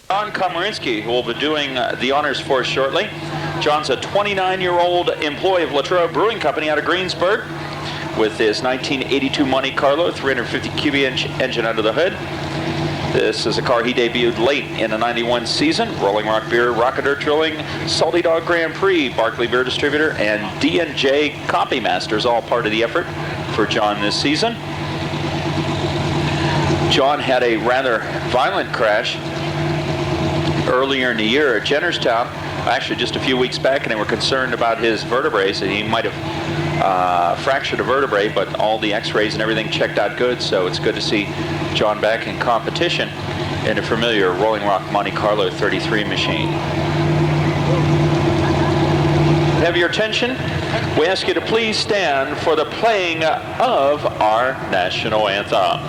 John Komarinsky, who will be doing the honors for us shortly. John's a 29-year-old employee of Latrobe Brewing Company out of Greensburg with his 1982 Monte Carlo 350 cubic inch engine under the hood. This is a car he debuted late in the 91 season. Rolling Rock Beer, Rocketer Drilling, Salty Dog Grand Prix, Barclay Beer Distributor, and D&J Copy Masters, all part of the effort for John this season. John had a rather violent crash earlier in the year at Jennerstown, actually just a few weeks back, and they were concerned about his vertebrae, and he might have fractured a vertebrae, but all the x-rays and everything checked out good, so it's good to see John back in competition in a familiar Rolling Rock Monte Carlo 33 machine. Have your attention. We ask you to please stand for the playing of our national anthem.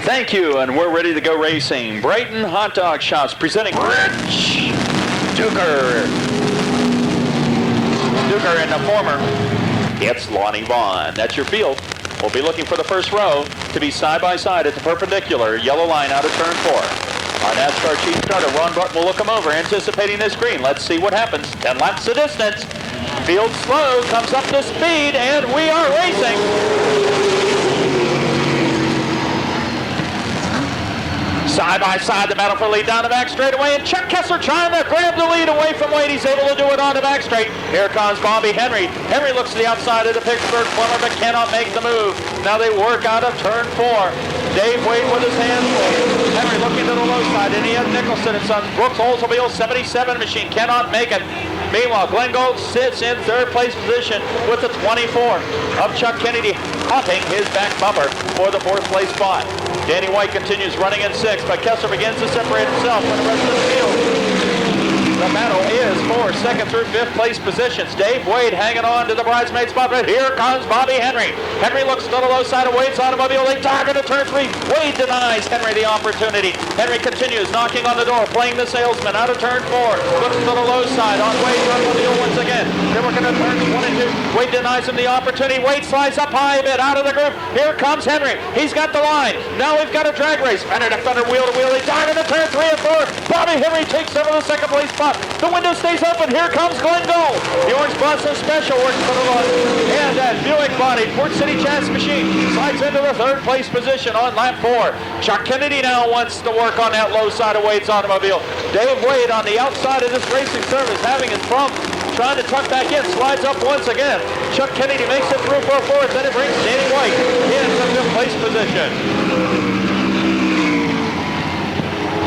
Thank you, and we're ready to go racing. Brighton Hot Dog Shops presenting Rich Duker. Duker in the former. It's Lonnie Vaughn. That's your field. We'll be looking for the first row to be side by side at the perpendicular yellow line out of turn 4. Our NASCAR chief starter, Ron Broughton, will look him over, anticipating this green. Let's see what happens. 10 laps the distance. Field slow, comes up to speed, and we are racing. Side by side, the battle for lead down the back straightaway, and Chuck Kessler trying to grab the lead away from Wade. He's able to do it on the back straight. Here comes Bobby Henry. Henry looks to the outside of the Pittsburgh corner, but cannot make the move. Now they work out of turn 4. Dave Wade with his hands full. Henry looking to the low side, and he has Nicholson and Sons. Brooks Oldsmobile 77 machine cannot make it. Meanwhile, Glenn Gold sits in third place position with the 24 of Chuck Kennedy, hopping his back bumper for the fourth place spot. Danny White continues running in 6th, but Kessler begins to separate himself from the rest of the field. The battle is for 2nd through 5th place positions. Dave Wade hanging on to the bridesmaid spot, but here comes Bobby Henry. Henry looks to the low side of Wade's automobile. They target to turn 3. Wade denies Henry the opportunity. Henry continues knocking on the door, playing the salesman out of turn 4. Looks to the low side on Wade's automobile once again. They're working at turns 1 and 2. Wade denies him the opportunity. Wade slides up high a bit out of the group. Here comes Henry. He's got the line. Now we've got a drag race. Fender to fender, wheel to wheel. They target to turn 3 and 4. Bobby Henry takes over the 2nd place spot. The window stays open. Here comes Glenn Gold. The Orange Blossom Special works for the run. And that Buick body Port City chassis machine slides into the 3rd place position on lap 4. Chuck Kennedy now wants to work on that low side of Wade's automobile. Dave Wade on the outside of this racing service having his bump. Trying to tuck back in, slides up once again. Chuck Kennedy makes it through for 4th. Then it brings Danny White into 5th place position.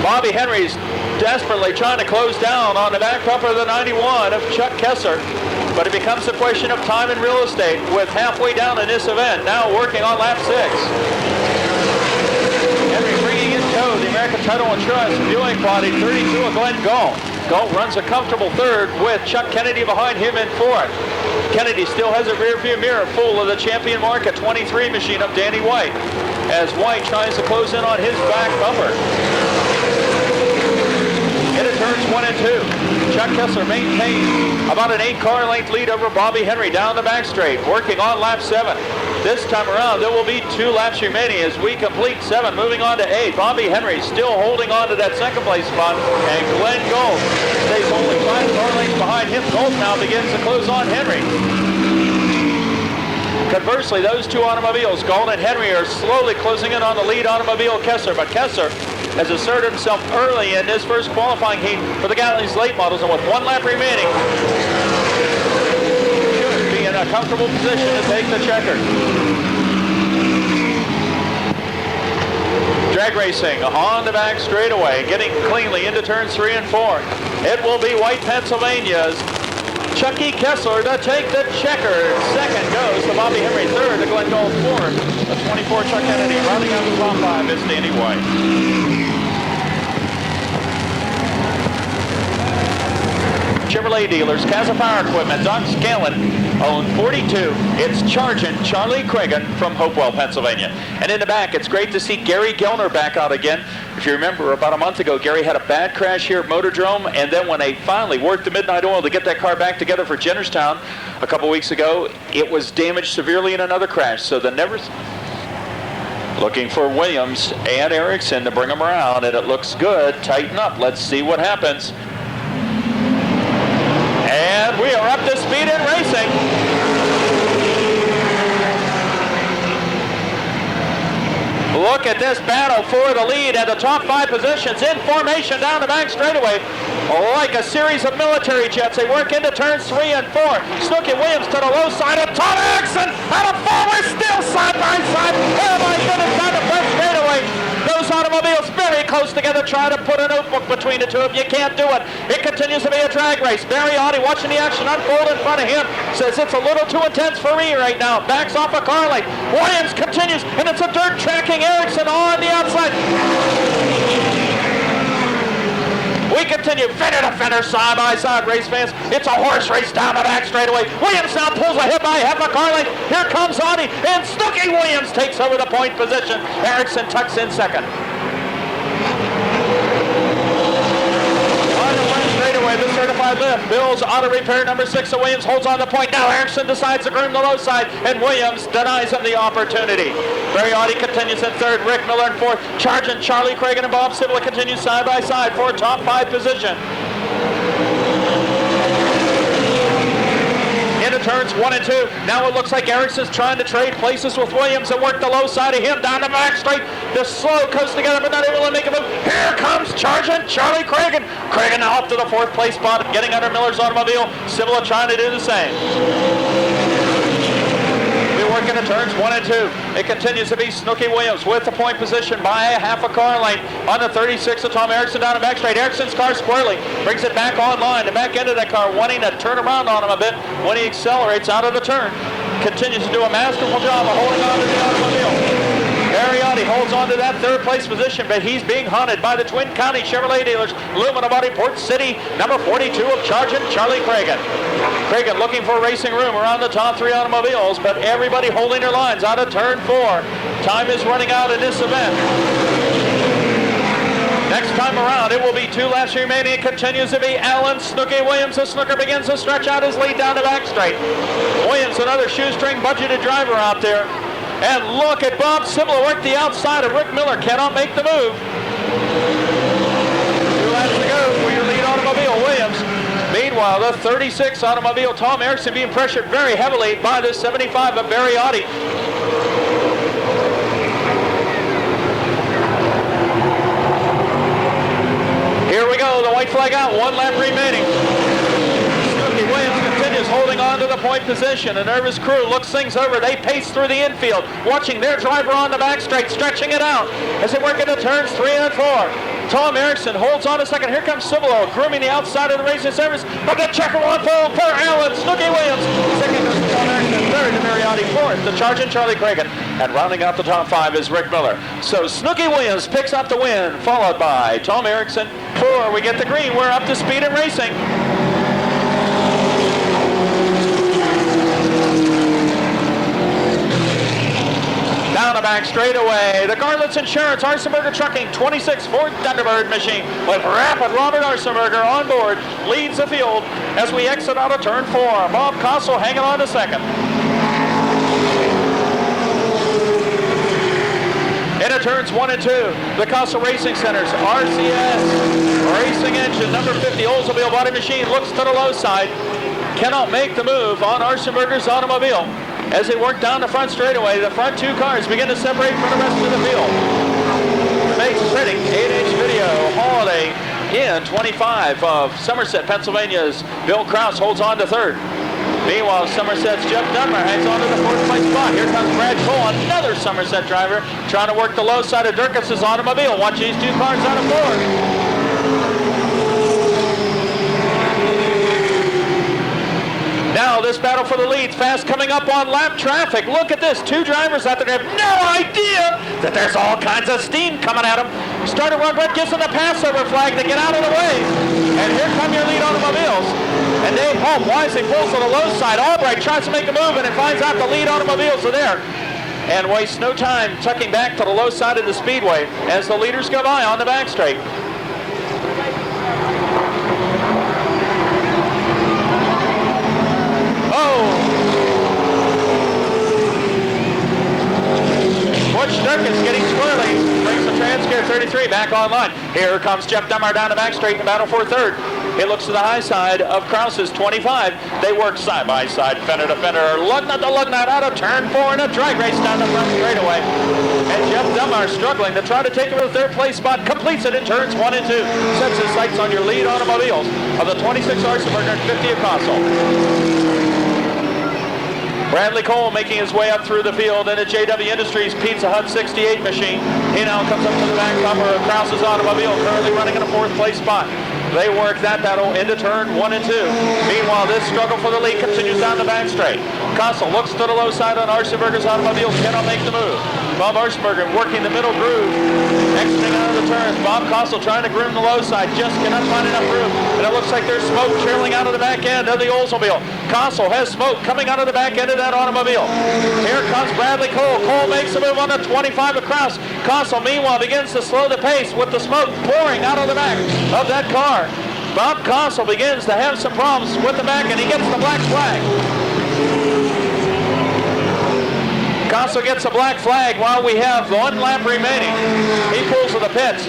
Bobby Henry's desperately trying to close down on the back bumper of the 91 of Chuck Kessler, but it becomes a question of time and real estate with halfway down in this event, now working on lap 6. Henry bringing in tow the American Title Insurance Buick body 32 of Glenn Galt. Galt runs a comfortable 3rd with Chuck Kennedy behind him in 4th. Kennedy still has a rear view mirror full of the Champion Market 23 machine of Danny White as White tries to close in on his back bumper. Into turns 1 and 2. Chuck Kessler maintains about an 8-car length lead over Bobby Henry down the back straight, working on lap 7. This time around, there will be 2 laps remaining as we complete 7. Moving on to 8. Bobby Henry still holding on to that second place spot. And Glenn Gold stays only 5 car lengths behind him. Gold now begins to close on Henry. Conversely, those 2 automobiles, Gold and Henry, are slowly closing in on the lead automobile, Kessler. But Kessler has asserted himself early in this first qualifying heat for the Gatlin's late models. And with 1 lap remaining, in a comfortable position to take the checker. Drag racing on the back straightaway, getting cleanly into turns 3 and 4. It will be White Pennsylvania's Chucky Kessler to take the checker. Second goes to Bobby Henry. Third to Glenn Gold. Fourth, the 24 Chuck Kennedy. Rounding out the top 5 is Danny White. Chevrolet dealers, Casa Power Equipment, Doc Scanlon, own 42. It's Chargent Charlie Cragen from Hopewell, Pennsylvania. And in the back, it's great to see Gary Gellner back out again. If you remember, about a month ago, Gary had a bad crash here at Motordrome, and then when they finally worked the midnight oil to get that car back together for Jennerstown a couple weeks ago, it was damaged severely in another crash. So the looking for Williams and Erickson to bring them around, and it looks good. Tighten up. Let's see what happens. And we are up to speed in racing. Look at this battle for the lead and the top 5 positions in formation down the back straightaway. Like a series of military jets, they work into turns 3 and 4. Snooki Williams to the low side of Tom Erickson out of 4. We're still side by side. Oh my goodness, down the front straightaway. Those automobiles very close together, try to put a notebook between the 2 of them. You can't do it. It continues to be a drag race. Barry Audi watching the action unfold in front of him. Says it's a little too intense for me right now. Backs off a car lane. Williams continues, and it's a dirt tracking Erickson on the outside. We continue fender to fender, side by side, race fans. It's a horse race down the back straightaway. Williams now pulls ahead by half a car length. Here comes Audi, and Snooki Williams takes over the point position. Erickson tucks in second. On the front straightaway, the certified lift. Bill's auto repair number 6 of Williams holds on the point. Now Erickson decides to groom the low side, and Williams denies him the opportunity. Barry Audi continues in third. Rick Miller in fourth. Chargent Charlie Cragen and Bob Cibula continues side by side for a top 5 position. Into turns 1 and 2. Now it looks like Erickson's trying to trade places with Williams and work the low side of him down the back straight. The slow coast together, but not able to make a move. Here comes Chargent Charlie Cragen. Cragen now up to the 4th place spot, getting under Miller's automobile. Cibula trying to do the same. Working to turns 1 and 2. It continues to be Snooki Williams with the point position by a half a car length on the 36 of Tom Erickson down the back straight. Erickson's car squarely brings it back online. The back end of that car wanting to turn around on him a bit when he accelerates out of the turn. Continues to do a masterful job of holding on to the automobile. Barry Audi holds on to that 3rd place position, but he's being hunted by the Twin County Chevrolet dealers. Lumina Body Port City, number 42 of Chargent Charlie Cragen. Cragen looking for racing room around the top 3 automobiles, but everybody holding their lines out of turn 4. Time is running out in this event. Next time around, it will be 2 laps remaining. It continues to be Alan Snooki Williams. The Snooker begins to stretch out his lead down the back straight. Williams, another shoestring budgeted driver out there. And look at Bob Cibula work the outside of Rick Miller. Cannot make the move. 2 laps to go for your lead automobile, Williams. Meanwhile, the 36 automobile, Tom Erickson, being pressured very heavily by the 75 of Barry Audi. Here we go, the white flag out, 1 lap remaining. Williams continues holding on to the point position. A nervous crew looks things over. They pace through the infield, watching their driver on the back straight, stretching it out as they work into turns 3 and 4. Tom Erickson holds on a second. Here comes Cibula, grooming the outside of the racing service. But the checker will unfold for Alan Snooki Williams. Second goes to Tom Erickson. Third to Mariotti. Fourth to Chargent Charlie Cragen. And rounding out the top 5 is Rick Miller. So Snooki Williams picks up the win, followed by Tom Erickson. 4, we get the green. We're up to speed in racing. Down the back straightaway, the Garlitz Insurance Arsenberger Trucking 26 Ford Thunderbird machine with Rapid Robert Arsenberger on board leads the field as we exit out of turn 4. Bob Kossel hanging on to second. into turns 1 and 2. The Castle Racing Center's RCS Racing Engine, number 50 Oldsmobile body machine, looks to the low side. Cannot make the move on Arsenberger's automobile. As they work down the front straightaway, the front two cars begin to separate from the rest of the field. Makes pretty 8-inch video. Holiday in 25 of Somerset, Pennsylvania's Bill Kraus holds on to third. Meanwhile, Somerset's Jeff Dunbar hangs on to the fourth place spot. Here comes Brad Cole, another Somerset driver, trying to work the low side of Durkis's automobile. Watch these two cars out of four. Now this battle for the lead, fast coming up on lap traffic. Look at this, two drivers out there have no idea that there's all kinds of steam coming at them. Starter Rugrat gives them the passover flag to get out of the way. And here come your lead automobiles. And Dave Holm wisely pulls to the low side. Albright tries to make a move and it finds out the lead automobiles are there. And wastes no time tucking back to the low side of the speedway as the leaders go by on the back straight. Butch Durkis getting squirrely, brings the Transcare 33 back online. Here comes Jeff Dunbar down the back straight in the battle for third. It looks to the high side of Kraus's 25. They work side by side, fender to fender, lug nut to lug nut, out of turn 4 in a drag race down the front straightaway. And Jeff Dunbar struggling to try to take over the third place spot, completes it in turns 1 and 2. Sets his sights on your lead automobiles of the 26 Arsenberger and 50 of Castle. Bradley Cole making his way up through the field in a JW Industries Pizza Hut 68 machine. He now comes up to the back bumper of Kraus's automobile, currently running in a fourth place spot. They work that battle into turn 1 and 2. Meanwhile, this struggle for the lead continues down the back straight. Castle looks to the low side on Arsenberger's automobile, cannot make the move. Bob Arsenberger working the middle groove, exiting out of the turns. Bob Castle trying to groom the low side, just cannot find enough room. And it looks like there's smoke trailing out of the back end of the Oldsmobile. Castle has smoke coming out of the back end of that automobile. Here comes Bradley Cole. Cole makes a move on the 25 of Kraus. Castle, meanwhile, begins to slow the pace with the smoke pouring out of the back of that car. Bob Castle begins to have some problems with the back, and he gets the black flag. Castle gets a black flag while we have 1 lap remaining. He pulls to the pits.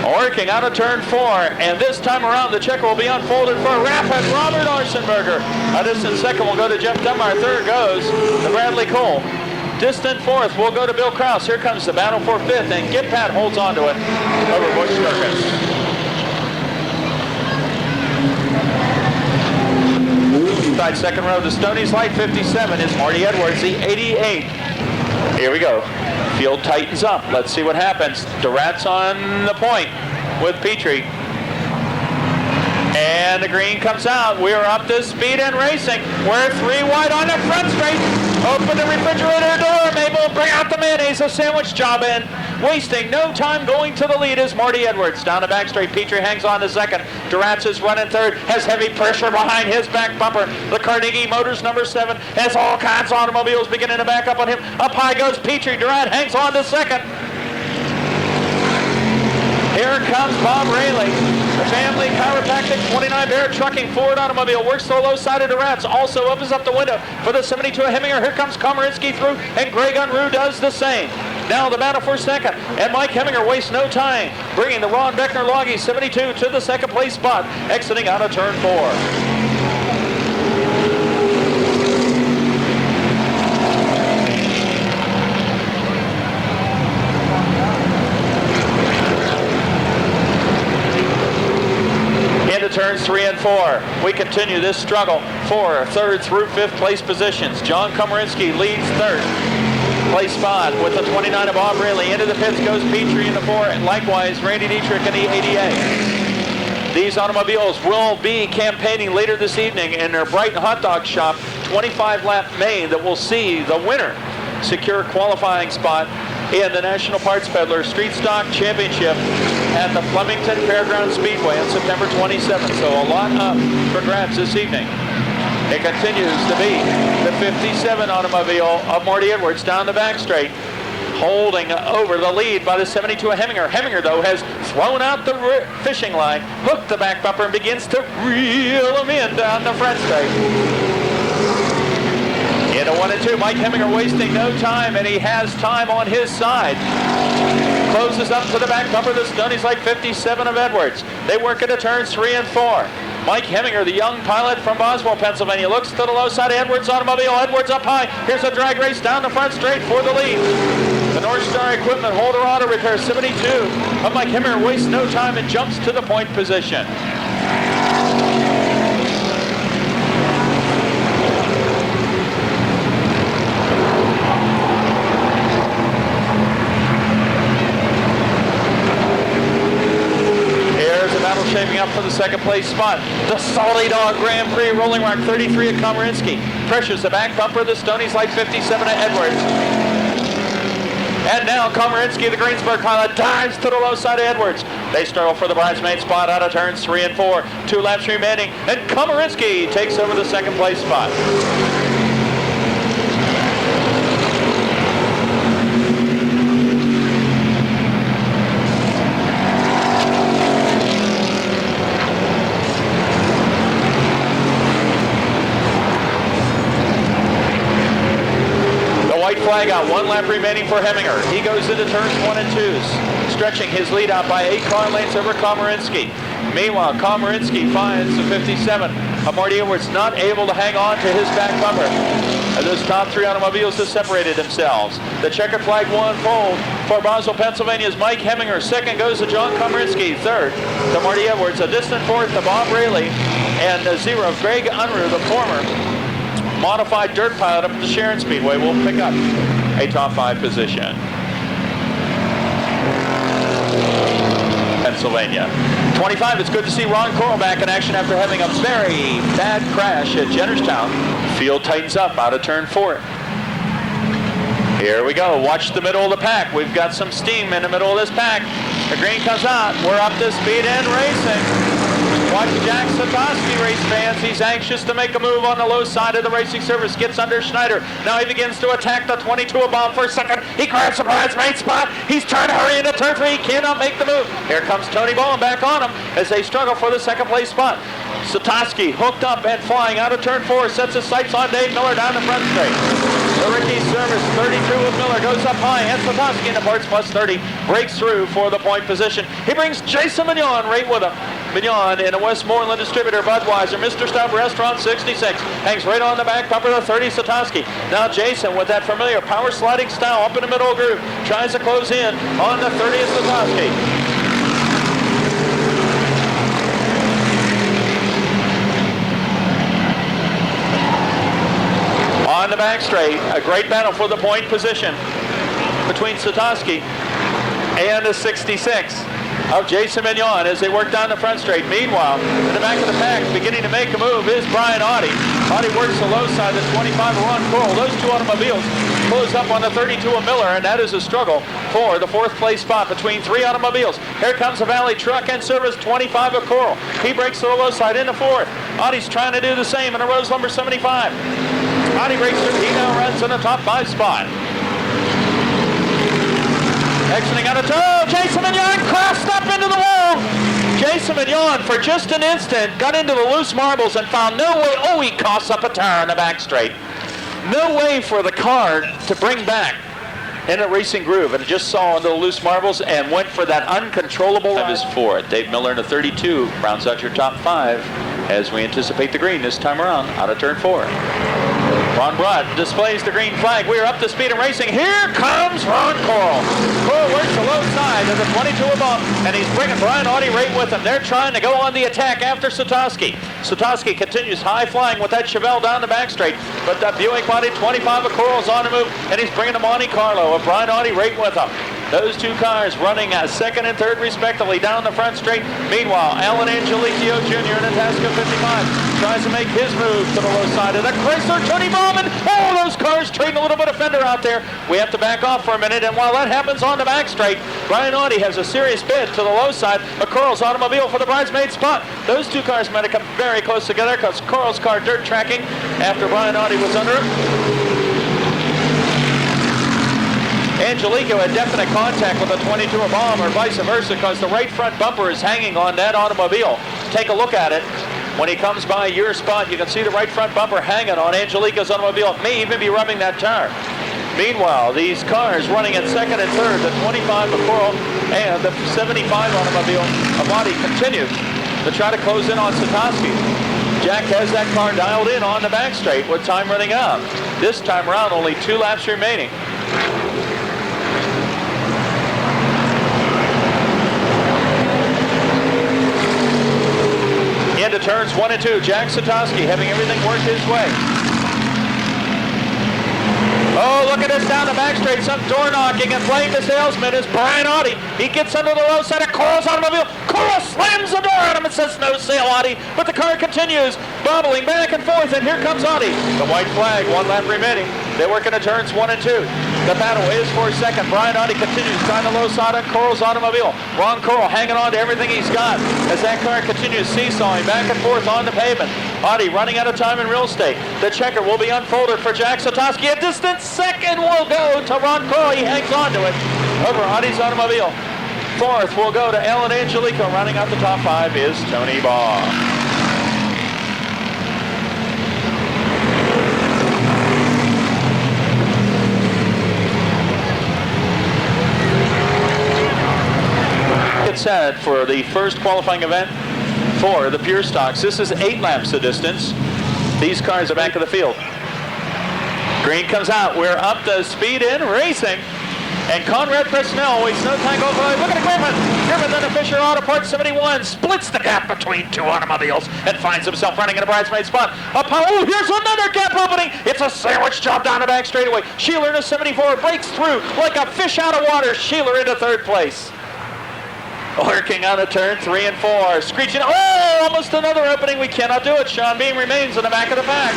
Working out of turn 4, and this time around the checker will be unfolded for rapid Robert Arsenberger. A distant second will go to Jeff Dunbar. Third goes to Bradley Cole. Distant fourth will go to Bill Kraus. Here comes the battle for fifth, and Gippat holds on to it over Butch Durkis. Inside second row to Stoney's Light 57 is Marty Edwards, the 88. Here we go. Field tightens up. Let's see what happens. Durrat's on the point with Petrie. And the green comes out. We are up to speed and racing. We're 3 wide on the front straight. Open the refrigerator door, Mabel. Bring out the mayonnaise, a sandwich job in. Wasting no time going to the lead is Marty Edwards. Down the back straight, Petrie hangs on to second. Durrat's is running third, has heavy pressure behind his back bumper. The Carnegie Motors number 7 has all kinds of automobiles beginning to back up on him. Up high goes Petrie. Durrat hangs on to second. Here comes Bob Rayleigh. The family chiropractic 29 Bear trucking Ford automobile works to the low side of Durrat's. Also opens up the window for the 72 Heminger. Here comes Komarinsky through, and Greg Unruh does the same. Now the battle for second, and Mike Heminger wastes no time, bringing the Ron Beckner Loggy 72 to the second place spot, exiting out of turn 4. Turns 3 and 4. We continue this struggle for third through fifth place positions. John Komarinsky leads third place spot with the 29 of Bob Rayleigh. Into the pits goes Petrie in the 4, and likewise Randy Dietrich in the 88. These automobiles will be campaigning later this evening in their Brighton Hot Dog Shop 25-lap main that will see the winner secure qualifying spot in the National Parts Peddler Street Stock Championship at the Flemington Fairgrounds Speedway on September 27th. So a lot up for grabs this evening. It continues to be the 57 automobile of Marty Edwards down the back straight, holding over the lead by the 72 of Heminger. Heminger, though, has thrown out the fishing line, hooked the back bumper, and begins to reel him in down the front straight. In a 1 and 2. Mike Heminger wasting no time, and he has time on his side. Closes up to the back bumper of the Stonies like 57 of Edwards. They work into turns 3 and 4. Mike Heminger, the young pilot from Boswell, Pennsylvania, looks to the low side of Edwards' automobile. Edwards up high. Here's a drag race down the front straight for the lead. The North Star Equipment Holder Auto Repair 72 of Mike Heminger wastes no time and jumps to the point position. Shaping up for the second place spot. The Salty Dog Grand Prix Rolling Rock 33 at Komarinsky. Pressures the back bumper of the Stonies like 57 at Edwards. And now Komarinsky, the Greensburg pilot, dives to the low side of Edwards. They struggle for the bridesmaid spot out of turns 3 and 4. 2 laps remaining, and Komarinsky takes over the second place spot. Flag out, 1 lap remaining for Heminger. He goes into turns 1 and 2s, stretching his lead out by 8 car lengths over Komarinsky. Meanwhile, Komarinsky finds the 57 of Marty Edwards, not able to hang on to his back bumper. As those top 3 automobiles have separated themselves. The checkered flag will unfold for Boswell, Pennsylvania's Mike Heminger. Second goes to John Komarinsky. Third to Marty Edwards. A distant fourth to Bob Rayleigh. And a 0 of Greg Unruh, the former modified dirt pilot up at the Sharon Speedway, will pick up a top 5 position. Pennsylvania. 25, it's good to see Ron Coral back in action after having a very bad crash at Jennerstown. Field tightens up out of turn 4. Here we go. Watch the middle of the pack. We've got some steam in the middle of this pack. The green comes out. We're up to speed and racing. Watch Jack Satoski, race fans. He's anxious to make a move on the low side of the racing surface. Gets under Schneider. Now he begins to attack the 22 of Bomb for a second. He grabs the bridesmaid spot. He's trying to hurry into turn 3. He cannot make the move. Here comes Tony Bowen back on him as they struggle for the second place spot. Satoski hooked up and flying out of turn 4. Sets his sights on Dave Miller down the front straight. The Ricky Service 32 of Miller goes up high, and Satoski in the parts plus 30 breaks through for the point position. He brings Jason Mignon right with him. Mignon in a Westmoreland distributor, Budweiser, Mr. Stubb Restaurant 66. Hangs right on the back bumper of the 30 Satoski. Now Jason with that familiar power sliding style up in the middle groove. Tries to close in on the 30th Satoski. On the back straight, a great battle for the point position between Satoski and the 66 of Jason Mignon as they work down the front straight. Meanwhile, in the back of the pack, beginning to make a move is Brian Audie. Audie works the low side, the 25 of Ron Coral. Those 2 automobiles close up on the 32 of Miller, and that is a struggle for the 4th place spot between 3 automobiles. Here comes the Valley Truck and Service 25 of Coral. He breaks to the low side into 4th. Audie's trying to do the same in a Rose number 75. Audie breaks through. He now runs in the top 5 spot. Exiting out of turn. Oh, Jason Mignon crashed up into the wall. Jason Mignon, for just an instant, got into the loose marbles and found no way. Oh, he coughs up a tire on the back straight. No way for the car to bring back in a racing groove, and it just saw into the loose marbles and went for that uncontrollable of his Ford. Dave Miller in a 32 rounds out your top 5 as we anticipate the green this time around out of turn 4. Ron Broad displays the green flag. We are up to speed and racing. Here comes Ron Coral. Coral works the low side of the 22 above, and he's bringing Brian Audie right with him. They're trying to go on the attack after Satoski. Satoski continues high flying with that Chevelle down the back straight, but that Buick body 25 of Coral's on the move, and he's bringing the Monte Carlo of Brian Audie right with him. Those 2 cars running 2nd and 3rd respectively down the front straight. Meanwhile, Alan Angelicio Jr. in a Tasca 55 tries to make his move to the low side of the Chrysler Tony Bauman. Oh, those cars trading a little bit of fender out there. We have to back off for a minute, and while that happens on the back straight, Brian Audie has a serious bid to the low side of Coral's automobile for the bridesmaid spot. Those 2 cars might have come very close together because Coral's car dirt tracking after Brian Audie was under him. Angelico had definite contact with the 22 bomb or vice versa because the right front bumper is hanging on that automobile. Take a look at it. When he comes by your spot, you can see the right front bumper hanging on Angelica's automobile. It may even be rubbing that tire. Meanwhile, these cars running at second and third, the 25 McCorl and the 75 automobile Amati continue to try to close in on Satoski. Jack has that car dialed in on the back straight with time running out. This time around, only 2 laps remaining. Into turns 1 and 2. Jack Satoski having everything work his way. Oh, look at this down the back straight. Some door knocking and playing the salesman is Brian Audi. He gets under the low side of Coral's automobile. Coral slams the door on him and says no sale, Audi. But the car continues bobbling back and forth, and here comes Audi. The white flag, 1 lap remaining. They work into turns 1 and 2. The battle is for second. Brian Audi continues trying the low side on Coral's automobile. Ron Coral hanging on to everything he's got as that car continues seesawing back and forth on the pavement. Audi running out of time in real estate. The checker will be unfolded for Jack Satoski. A distant second will go to Ron Coral. He hangs on to it over Audi's automobile. Fourth will go to Alan Angelico. Running out the top 5 is Tony Baugh. It's set for the first qualifying event for the Pure Stocks. This is 8 laps the distance. These cars are back of the field. Green comes out. We're up to speed in racing. And Conrad Presnell waits no time going forward. Look at Griffin. Griffin then a Fisher Auto Parts 71 splits the gap between 2 automobiles and finds himself running in a bridesmaid spot. Oh, here's another gap opening. It's a sandwich job down the back straightaway. Sheeler in a 74 breaks through like a fish out of water. Sheeler into 3rd place. Lurking out of turn 3 and 4. Screeching. Oh, almost another opening. We cannot do it. Sean Beam remains in the back of the pack.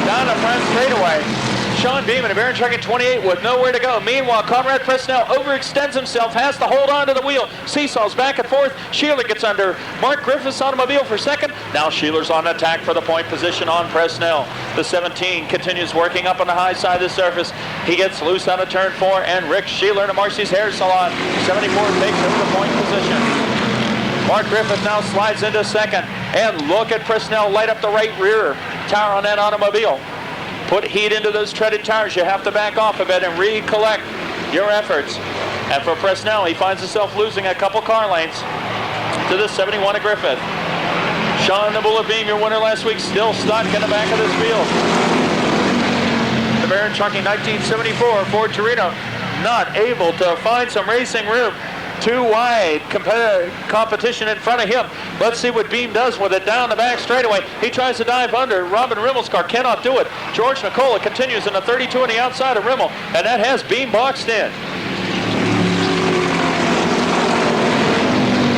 Down the front straightaway. Sean Beam in a Baron truck at 28 with nowhere to go. Meanwhile, Conrad Presnell overextends himself, has to hold on to the wheel. Seesaws back and forth. Sheeler gets under Mark Griffith's automobile for second. Now Sheeler's on attack for the point position on Presnell. The 17 continues working up on the high side of the surface. He gets loose out of turn 4, and Rick Sheeler to Marcy's Hair Salon. 74 takes over the point position. Mark Griffith now slides into second. And look at Presnell light up the right rear tire on that automobile. Put heat into those treaded tires. You have to back off a bit and recollect your efforts. And for Presnell, he finds himself losing a couple car lanes to the 71 of Griffith. Sean the Bullet Beam, your winner last week, still stuck in the back of this field. The Baron Trucking 1974 Ford Torino not able to find some racing room. Too wide competition in front of him. Let's see what Beam does with it down the back straightaway. He tries to dive under Robin Rimmel's car, cannot do it. George Nicola continues in the 32 on the outside of Rimmel, and that has Beam boxed in.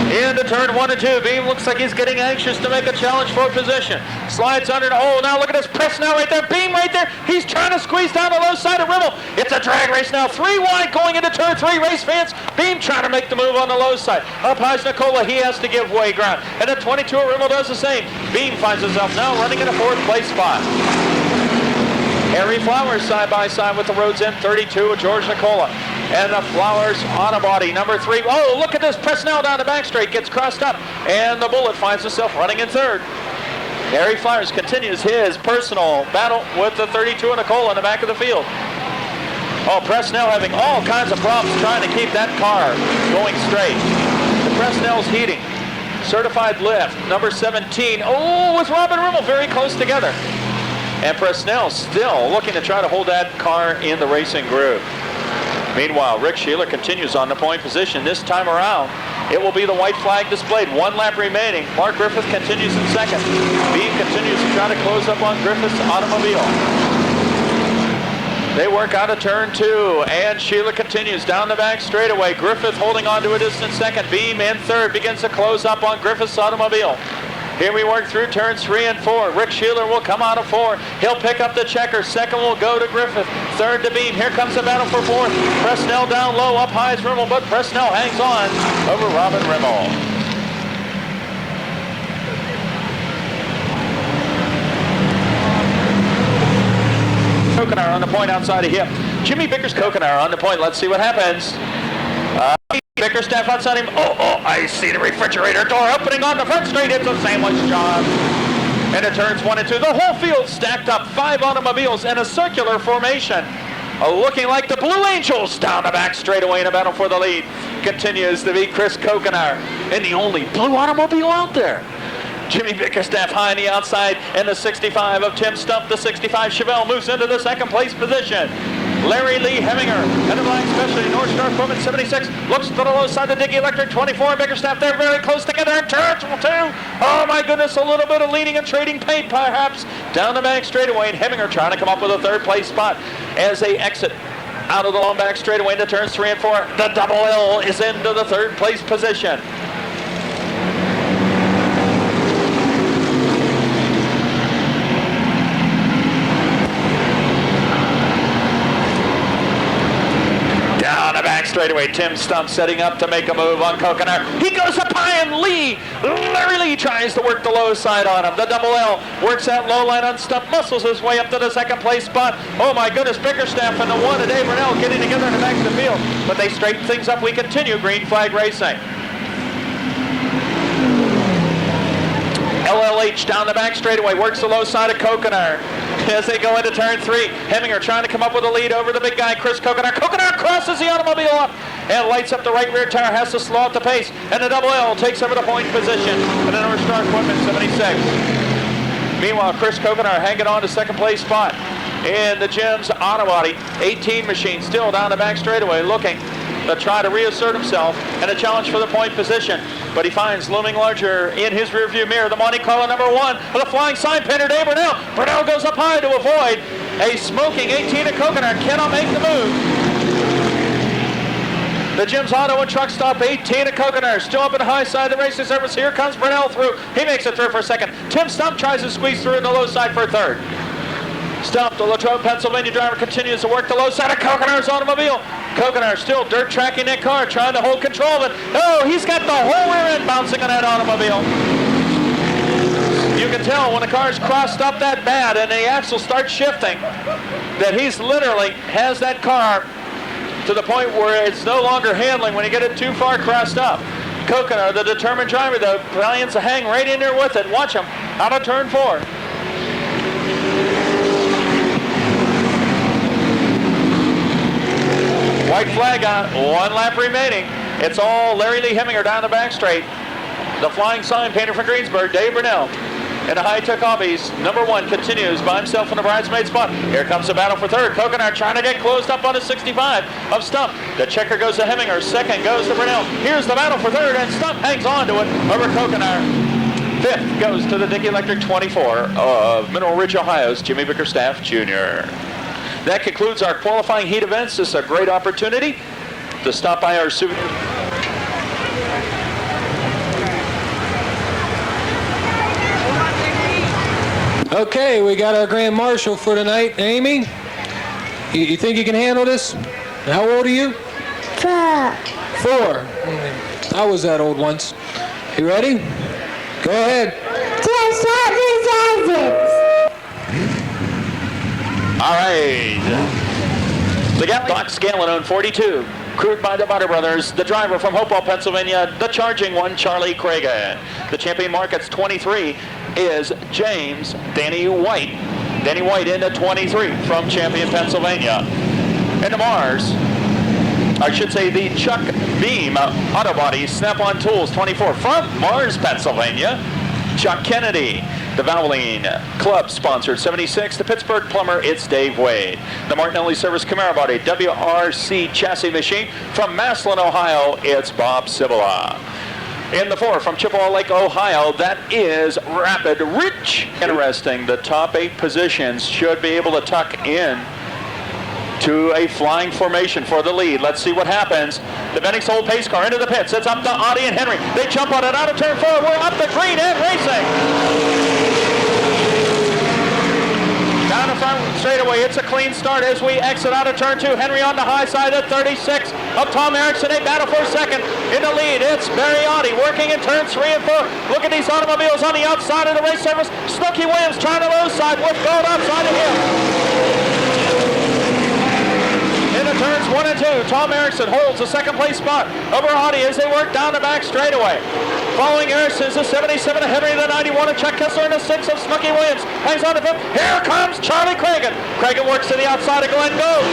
Into turn 1 and 2. Beam looks like he's getting anxious to make a challenge for position. Slides under the hole. Now look at this press now right there. Beam right there. He's trying to squeeze down the low side of Rimmel. It's a drag race now. 3 wide going into turn 3. Race fans. Beam trying to make the move on the low side. Up high's Nicola. He has to give way ground. And at 22 Rimmel does the same. Beam finds himself now running in a 4th place spot. Harry Flowers side by side with the Rhodes End 32 of George Nicola. And the Flowers Autobody number 3. Oh, look at this. Presnell down the back straight. Gets crossed up. And the Bullet finds himself running in 3rd. Harry Flowers continues his personal battle with the 32 of Nicola in the back of the field. Oh, Presnell having all kinds of problems trying to keep that car going straight. The Presnell's heating. Certified lift number 17. Oh, with Robin Rimmel very close together. And Presnell still looking to try to hold that car in the racing groove. Meanwhile, Rick Sheeler continues on the point position. This time around, it will be the white flag displayed. 1 lap remaining. Mark Griffith continues in second. Beam continues to try to close up on Griffith's automobile. They work out of turn 2, and Sheeler continues down the back straightaway. Griffith holding on to a distant second. Beam in 3rd begins to close up on Griffith's automobile. Here we work through turns 3 and 4. Rick Sheeler will come out of 4. He'll pick up the checker. Second will go to Griffith. 3rd to Beam. Here comes the battle for 4th. Presnell down low. Up high is Rimmel, but Presnell hangs on over Robin Rimmel. Kokenar on the point outside of him. Jimmy Bickers Kokenar on the point. Let's see what happens. Bickerstaff outside him. Oh, I see the refrigerator door opening on the front straight. It's a sandwich job. And it turns 1 and 2. The whole field stacked up, 5 automobiles in a circular formation. Looking like the Blue Angels down the back straightaway in a battle for the lead. Continues to be Chris Kokenar and the only blue automobile out there. Jimmy Bickerstaff high on the outside, and the 65 of Tim Stump, the 65 Chevelle, moves into the second place position. Larry Lee Heminger, and the black specialty North Star Equipment 76, looks to the low side of Dickey Electric 24. Bickerstaff, they're very close together in turns 2. Oh my goodness, a little bit of leading and trading paint perhaps down the back straightaway, and Heminger trying to come up with a third place spot as they exit out of the long back straightaway into turns 3 and 4. The double L is into the third place position. Straightaway, Tim Stump setting up to make a move on Kokenar. He goes up high, and Larry Lee tries to work the low side on him. The double L works that low line on Stump, muscles his way up to the second place spot. Oh my goodness, Bickerstaff and the 1 and Dave Burnell getting together in the back of the field. But they straighten things up. We continue green flag racing. LLH down the back straightaway, works the low side of Kokenar. As they go into turn 3, Heminger trying to come up with a lead over the big guy, Chris Kokenar. Kokenar crosses the automobile up and lights up the right rear tire, has to slow up the pace, and the double L takes over the point position for the North Star Equipment 76. Meanwhile, Chris Kokenar hanging on to second place spot in the Jim's Auto Body 18 machine, still down the back straightaway, looking to try to reassert himself and a challenge for the point position. But he finds looming larger in his rearview mirror the Monte Carlo number 1 with a flying sign painter, Dave Burnell. Burnell goes up high to avoid a smoking 18 of Kokenar, cannot make the move. The Jim's Auto and Truck Stop 18 of Kokenar, still up in the high side of the racing surface. Here comes Burnell through. He makes it through for a second. Tim Stump tries to squeeze through in the low side for a third. Stump, the Latrobe, Pennsylvania driver, continues to work the low side of Kokenar's automobile. Kokenar still dirt tracking that car, trying to hold control of it. Oh, he's got the whole rear end bouncing on that automobile. You can tell when the car's crossed up that bad and the axle starts shifting that he's literally has that car to the point where it's no longer handling when you get it too far crossed up. Kokenar, the determined driver, though, plans to hang right in there with it. Watch him out of turn 4. White flag on, 1 lap remaining. It's all Larry Lee Heminger down the back straight. The flying sign painter from Greensburg, Dave Burnell. And the high-tech hobbies, number 1, continues by himself in the bridesmaid spot. Here comes the battle for third. Kokenar trying to get closed up on the 65 of Stump. The checker goes to Heminger. Second goes to Burnell. Here's the battle for third, and Stump hangs on to it over Kokenar. Fifth goes to the Dickey Electric 24 of Mineral Ridge, Ohio's Jimmy Bickerstaff Jr. That concludes our qualifying heat events. This is a great opportunity to stop by our souvenir. Okay, we got our Grand Marshal for tonight. Amy, you think you can handle this? How old are you? 4. 4. I was that old once. You ready? Go ahead. All right. The Doc Gallon on 42, crewed by the Butter Brothers. The driver from Hopewell, Pennsylvania, the charging one, Charlie Cragen. The champion markets 23 is James Danny White. Danny White into 23 from Champion, Pennsylvania. And the Mars, I should say the Chuck Beam Auto Body Snap-on Tools 24 from Mars, Pennsylvania, Chuck Kennedy. The Valvoline Club sponsored 76. The Pittsburgh Plumber, it's Dave Wade. The Martinelli Service Camaro Body WRC Chassis Machine from Massillon, Ohio, it's Bob Cibala. In the 4 from Chippewa Lake, Ohio, that is Rapid Rich. Interesting, the top 8 positions should be able to tuck in to a flying formation for the lead. Let's see what happens. The Bennings Old pace car into the pits. It's up to Audie and Henry. They jump on it out of turn 4. We're up the green and racing. Down the front straightaway. It's a clean start as we exit out of turn 2. Henry on the high side at 36 of Tom Erickson. They battle for second. In the lead, it's Barry Audie working in turns 3 and 4. Look at these automobiles on the outside of the race surface. Snooky Williams trying to low side with gold outside of him. Into turns 1 1 and 2. Tom Erickson holds the second place spot over Audi as they work down the back straightaway. Following Erickson is the 77 of Henry, the 91 of Chuck Kessler, and the 6 of Snooky Williams. Hangs on to fifth. Here comes Charlie Cragen. Cragen works to the outside of Glenn Gold.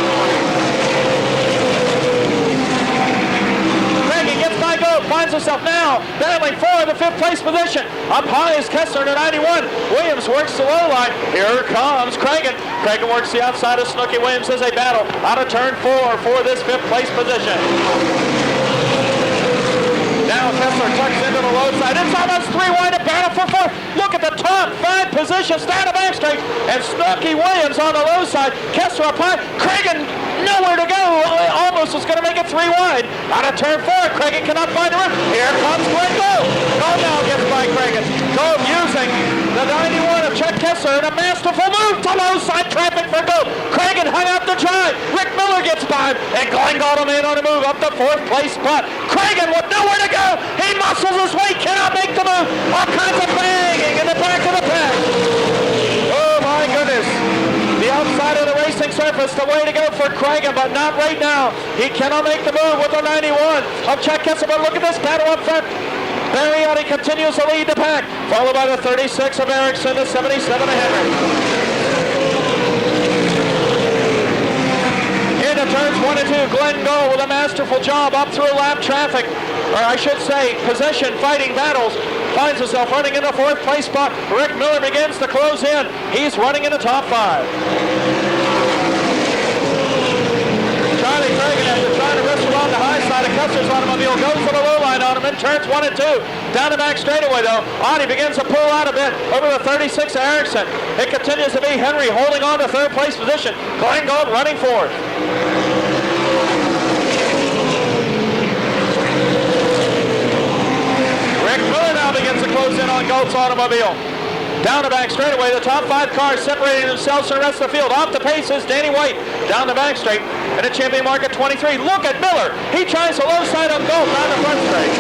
Gets by Gold, finds himself now battling for the fifth place position. Up high is Kessler to 91. Williams works the low line. Here comes Cragen. Cragen works the outside of Snooky Williams as they battle out of turn 4 for this fifth place position. Now Kessler tucks into the low side. It's almost 3 wide to battle for 4th. Look at the top 5 positions down the back straight. And Snooky Williams on the low side. Kessler up high. Cragen nowhere to go. Almost was going to make it 3 wide. Out of turn 4. Cragen cannot find the rim. Here comes Glenn Gold. Gold now gets by Cragen. Gold using the 91 of Chuck Kessler in a masterful move to low side traffic for Gold. Cragen hung out the drive. Rick Miller gets by him. And Glenn Gold made on a move up the 4th place spot. Cragen with nowhere to go. He muscles his way. Cannot make the move. All kinds of banging in the back of the pack. Oh my goodness. The outside of the racing surface, the way to go for Cragen, but not right now. He cannot make the move with the 91 of Chuck Kessler, but look at this battle up front. Barriotti continues to lead the pack, followed by the 36 of Erickson, the 77 of Henry. Into turns 1 and 2, Glenn Gold with a masterful job up through lap traffic, or I should say position fighting battles. Finds himself running in the 4th place spot. Rick Miller begins to close in. He's running in the top 5. Charlie Cragen, after trying to wrestle on the high side of Kessler's automobile, goes to the low line on him in turns 1 and 2. Down the back straightaway though, Audi begins to pull out a bit over the 36 of Erickson. It continues to be Henry holding on to 3rd place position. Glenn Gold running 4th. Rick Miller now begins to close in on Gold's automobile. Down the back straightaway, the top 5 cars separating themselves from the rest of the field. Off the pace is Danny White down the back straight in a champion mark at 23. Look at Miller. He tries the low side on Gold down the front straight.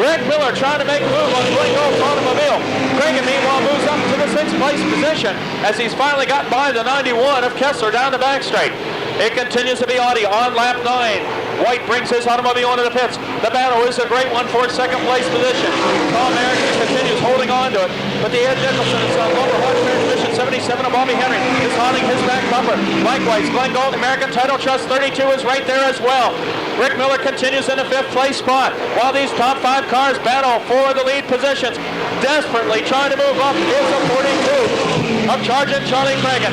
Rick Miller trying to make a move on Glenn Gold's automobile. Cragen meanwhile moves up to the 6th place position as he's finally got by the 91 of Kessler down the back straight. It continues to be Audi on lap 9. White brings his automobile into the pits. The battle is a great one for 2nd place position. Tom Erickson continues holding on to it, but the Ed Nicholson is on lower hot transmission. 77 of Bobby Henry is holding his back bumper. Likewise, Glenn Gold, American Title Trust 32 is right there as well. Rick Miller continues in the 5th place spot while these top 5 cars battle for the lead positions. Desperately trying to move up is a 42 of Sergeant Charlie Cragen.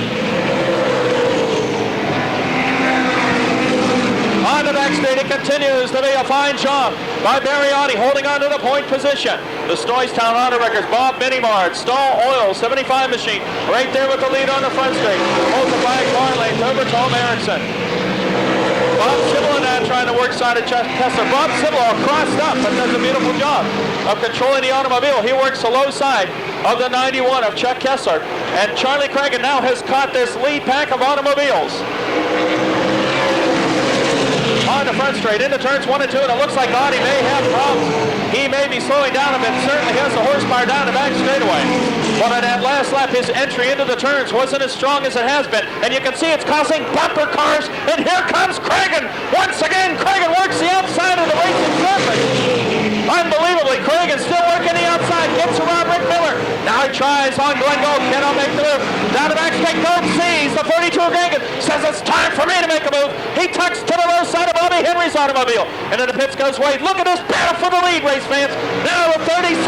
On the back straight, it continues to be a fine job by Barriotti holding on to the point position. The Stoystown Auto Wreckers, Bob Minimard, Stahl Oil, 75 machine, right there with the lead on the front straight. Holds the 5 car lanes over Tom Erickson. Bob Sibble now trying to work side of Kessler. Bob Sibble all crossed up, but does a beautiful job of controlling the automobile. He works the low side of the 91 of Chuck Kessler. And Charlie Cragen now has caught this lead pack of automobiles. On the front straight, into turns 1 and 2, and it looks like Audi may have problems. He may be slowing down a bit, certainly has the horsepower down the back straightaway. But on that last lap, his entry into the turns wasn't as strong as it has been. And you can see it's causing bumper cars, and here comes Cragen. Once again, Cragen works the outside of the racing surface. Unbelievably, Cragen still working the outside, gets around Rick Miller. Now he tries on Glenn Gold, cannot make the move. Down the back straight, Gold sees the 42 of Cragen, says it's time for me to make a move. He tucks to the low side of Bobby Henry's automobile. And then the pits goes Wade. Look at this battle for the lead, race fans. Now the 36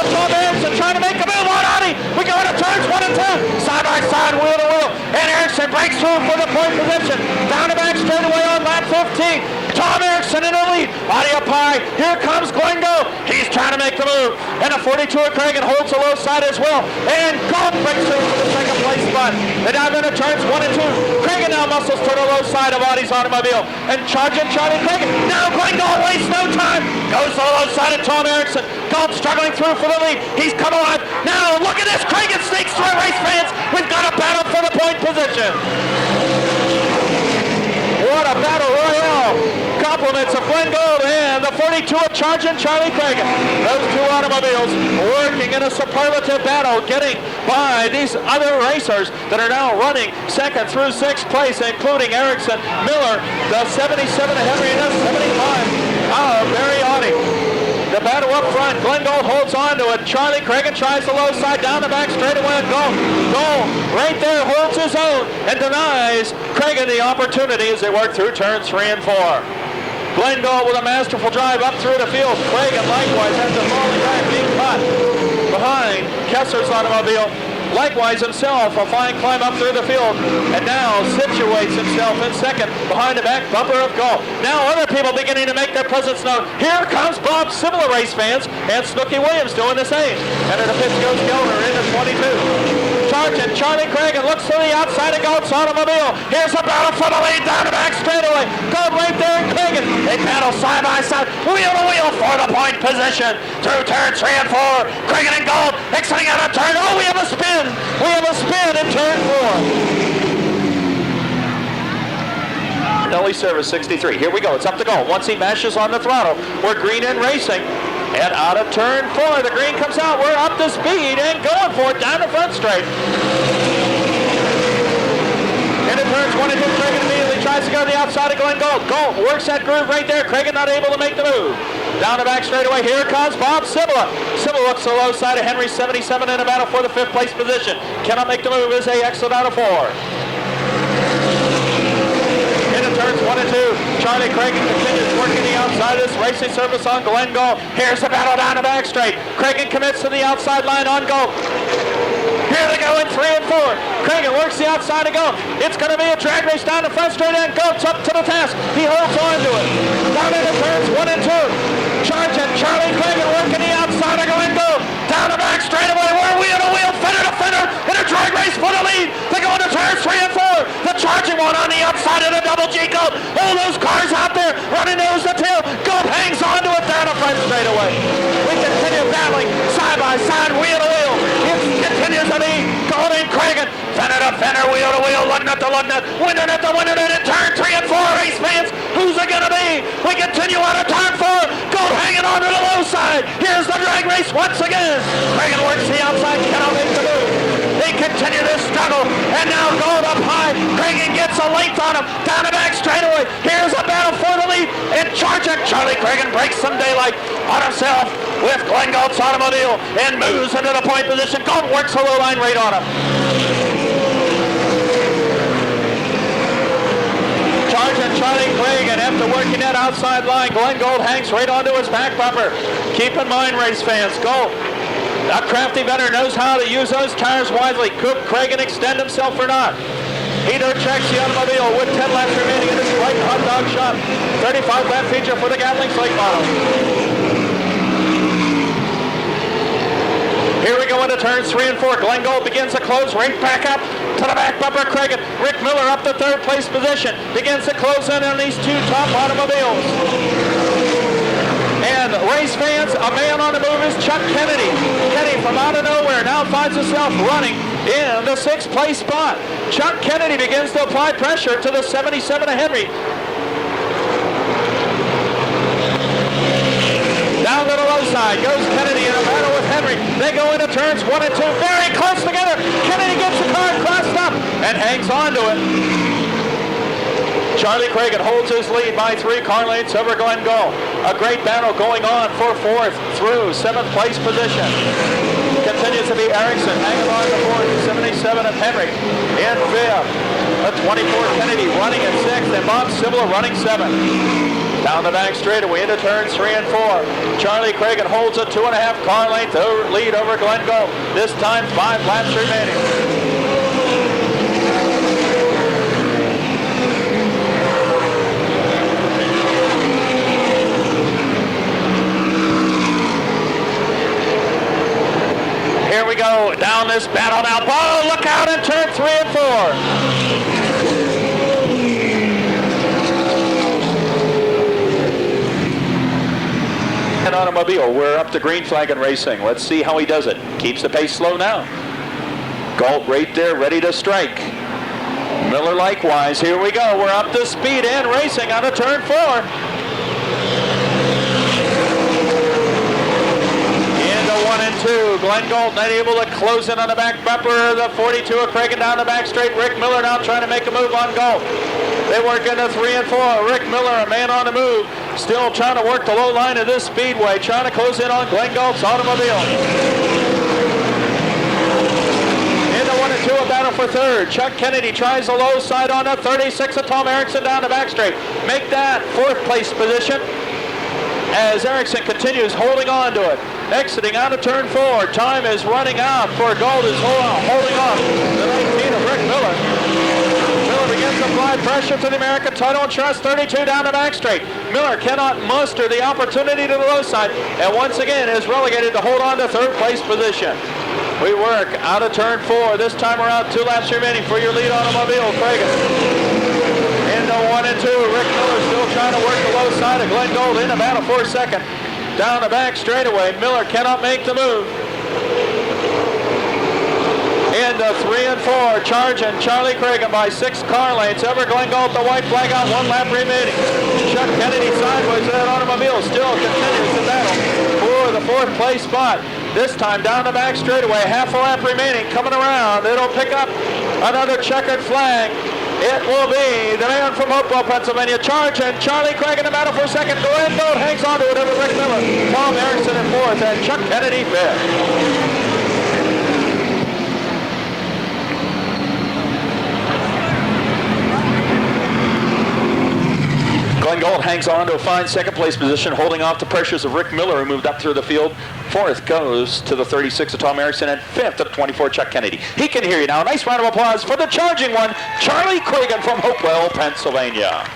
of Tom Erickson trying to make a move on Audi. We go into turns 1 and 2. Side by side, wheel to wheel. And Erickson breaks through for the point position. Down the back straightaway on lap 15. Tom Erickson in the lead. Audi up high. Here comes Glenn Gold. He's trying to make the move. And the 42 of Cragen holds the low side as well. And Gold breaks through for the 2nd place spot. And now into turns 1 and 2. Cragen now muscles to the low side of Audi's automobile. And charging Charlie Cragen. Now Glenn Gold wastes no time. Goes to the low side of Tom Erickson. Gold struggling through for the lead. He's come alive. Now look at this. Cragen sneaks through, race fans. We've got a battle for the point position. What a battle royale. compliments of Glenn Gold and the 42 of Charging Charlie Cragen. Those two automobiles working in a superlative battle, getting by these other racers that are now running second through sixth place, including Erickson, Miller, the 77 Henry, and the 75 Barry Audi. The battle up front, Glenn Gold holds on to it. Charlie Cragen tries the low side down the back straightaway. Gold right there holds his own and denies Cragen the opportunity as they work through turns 3 and 4. Glenn Gold with a masterful drive up through the field. Cragen likewise has a falling back being caught behind Kessler's automobile. Likewise himself, a fine climb up through the field, and now situates himself in second behind the back bumper of Gold. Now other people beginning to make their presence known. Here comes Bob Similar, race fans, and Snooky Williams doing the same. And at the pitch goes Gelder in the 22. Charging Charlie Cragen looks to the outside of Gold's automobile. Here's a battle for the lead down the back straightaway. Gold right there and Cragen. They battle side by side, wheel to wheel for the point position. Through turn 3 and 4. Cragen and Gold exiting out of turn. Oh, we have a spin. We have a spin in turn 4. Nelly Service 63. Here we go. It's up to Gold. Once he mashes on the throttle, we're green and racing. And out of turn 4, the green comes out. We're up to speed and going for it down the front straight. Into turns 1 and 2, Cragen immediately tries to go to the outside of Glenn Gold. Gold works that groove right there. Cragen not able to make the move. Down the back straightaway, here comes Bob Sibilla. Sibilla looks to the low side of Henry 77 in a battle for the 5th place position. Cannot make the move as they exit out of 4. Into turns 1 and 2, Charlie Cragen continues working the outside of this racing surface on Glenn Gold. Here's the battle down the back straight. Cragen commits to the outside line on Gold. Here they go in 3 and 4. Cragen works the outside of Gold. It's going to be a drag race down the front straight and Gold's up to the task. He holds on to it. Down into turns 1 and 2. Charging Charlie Cragen working the outside of Glenn Gold. Down the back straightaway. We're wheel to wheel, fender to fender in a drag race for the lead. They go into turns 3 and 4. The charging one on the outside of the double G Gold. All those cars out there running nose to tail. Gold hangs on to it down the front straightaway. We continue battling side by side, wheel to wheel. It continues to be Gold and Cragen. Fender to fender, wheel to wheel, lug nut to lug nut, window nut to window nut in turn 3 and 4, race fans. Who's it going to be? We continue on to turn 4. Gold hanging on to the low side. Here's the drag race once again. Cragen works the outside, cannot make the move. They continue this struggle, and now Gold up high. Cragen gets a length on him, down the back straightaway. Here's a battle for the lead, and charging Charlie Cragen breaks some daylight on himself with Glenn Gold's automobile and moves into the point position. Gold works a low line right on him. Charging Charlie Cragen after working that outside line. Glenn Gold hangs right onto his back bumper. Keep in mind, race fans, Gold, a crafty veteran, knows how to use those tires wisely. Could Cragen extend himself or not? He dirt checks the automobile with 10 laps remaining in this white hot dog shop. 35 lap feature for the Gatling Slate model. Here we go into turns 3 and 4. Glenn Gold begins to close right back up to the back bumper. Cragen. Rick Miller up to 3rd place position. Begins to close in on these two top automobiles. And race fans, a man on the move is Chuck Kennedy. Kennedy from out of nowhere now finds himself running in the 6th place spot. Chuck Kennedy begins to apply pressure to the 77 of Henry. Down to the low side goes Kennedy in a battle with Henry. They go into turns 1 and 2, very close together. Kennedy gets the car crossed up and hangs on to it. Charlie Cragen holds his lead by 3 car lengths over Glenn Gold. A great battle going on for 4th through 7th place position. Continues to be Erickson hanging on to 4th, 77 of Henry. In 5th, a 24 Kennedy running at 6th, and Bob Sibilla running 7th. Down the back straightaway into turns 3 and 4. Charlie Cragen holds a 2.5 car length lead over Glenn Gold. This time 5 laps remaining. Here we go down this battle now. Oh, look out in turn 3 and 4. Automobile, we're up to green flag and racing. Let's see how he does it. Keeps the pace slow now. Gold right there, ready to strike. Miller likewise. Here we go. We're up to speed and racing on a turn 4. 1 and 2. Glenn Galt not able to close in on the back bumper. The 42 of Cragen down the back straight. Rick Miller now trying to make a move on Galt. They work into 3 and 4. Rick Miller, a man on the move, still trying to work the low line of this speedway, trying to close in on Glenn Galt's automobile. Into 1 and 2, a battle for third. Chuck Kennedy tries the low side on the 36 of Tom Erickson down the back straight. Make that 4th place position as Erickson continues holding on to it. Exiting out of turn 4. Time is running out for Galt is holding off the 19 of Rick Miller. Miller begins to apply pressure to the American title and Trust 32 down the back straight. Miller cannot muster the opportunity to the low side and once again is relegated to hold on to 3rd place position. We work out of turn 4. This time around 2 laps remaining for your lead automobile, Cragen. Into 1 and 2. Rick Miller still trying to work the low side of Glenn Galt in a battle for second. Down the back straightaway. Miller cannot make the move. Into 3 and 4. Charging Charlie Cragen by 6 car lengths. Over Glenn Galt, the white flag out. 1 lap remaining. Chuck Kennedy sideways of that automobile still continues the battle for the 4th place spot. This time down the back straightaway. Half a lap remaining. Coming around. It'll pick up another checkered flag. It will be the man from Hopewell, Pennsylvania, Charging Charlie Cragen in battle for second. Glenn Galt hangs on to it over Rick Miller. Tom Erickson in 4th and Chuck Kennedy 5th. Glenn Galt hangs on to a fine 2nd place position, holding off the pressures of Rick Miller, who moved up through the field. 4th goes to the 36 of Tom Erickson, and 5th to the 24 Chuck Kennedy. He can hear you now. A nice round of applause for the charging one, Charlie Cragen from Hopewell, Pennsylvania.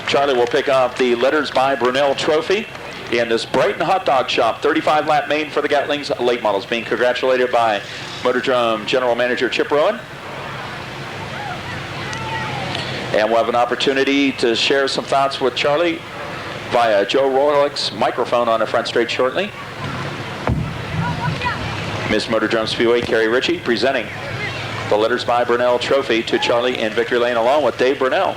Charlie will pick up the Letters by Brunel trophy in this Brighton hot dog shop. 35 lap main for the Gatlings late models, being congratulated by Motordrome General Manager Chip Rowan. And we'll have an opportunity to share some thoughts with Charlie via Joe Royalick's microphone on the front straight shortly. Miss Motordrome Speedway, Carrie Ritchie, presenting the Letters by Brunel trophy to Charlie in victory lane along with Dave Brunel.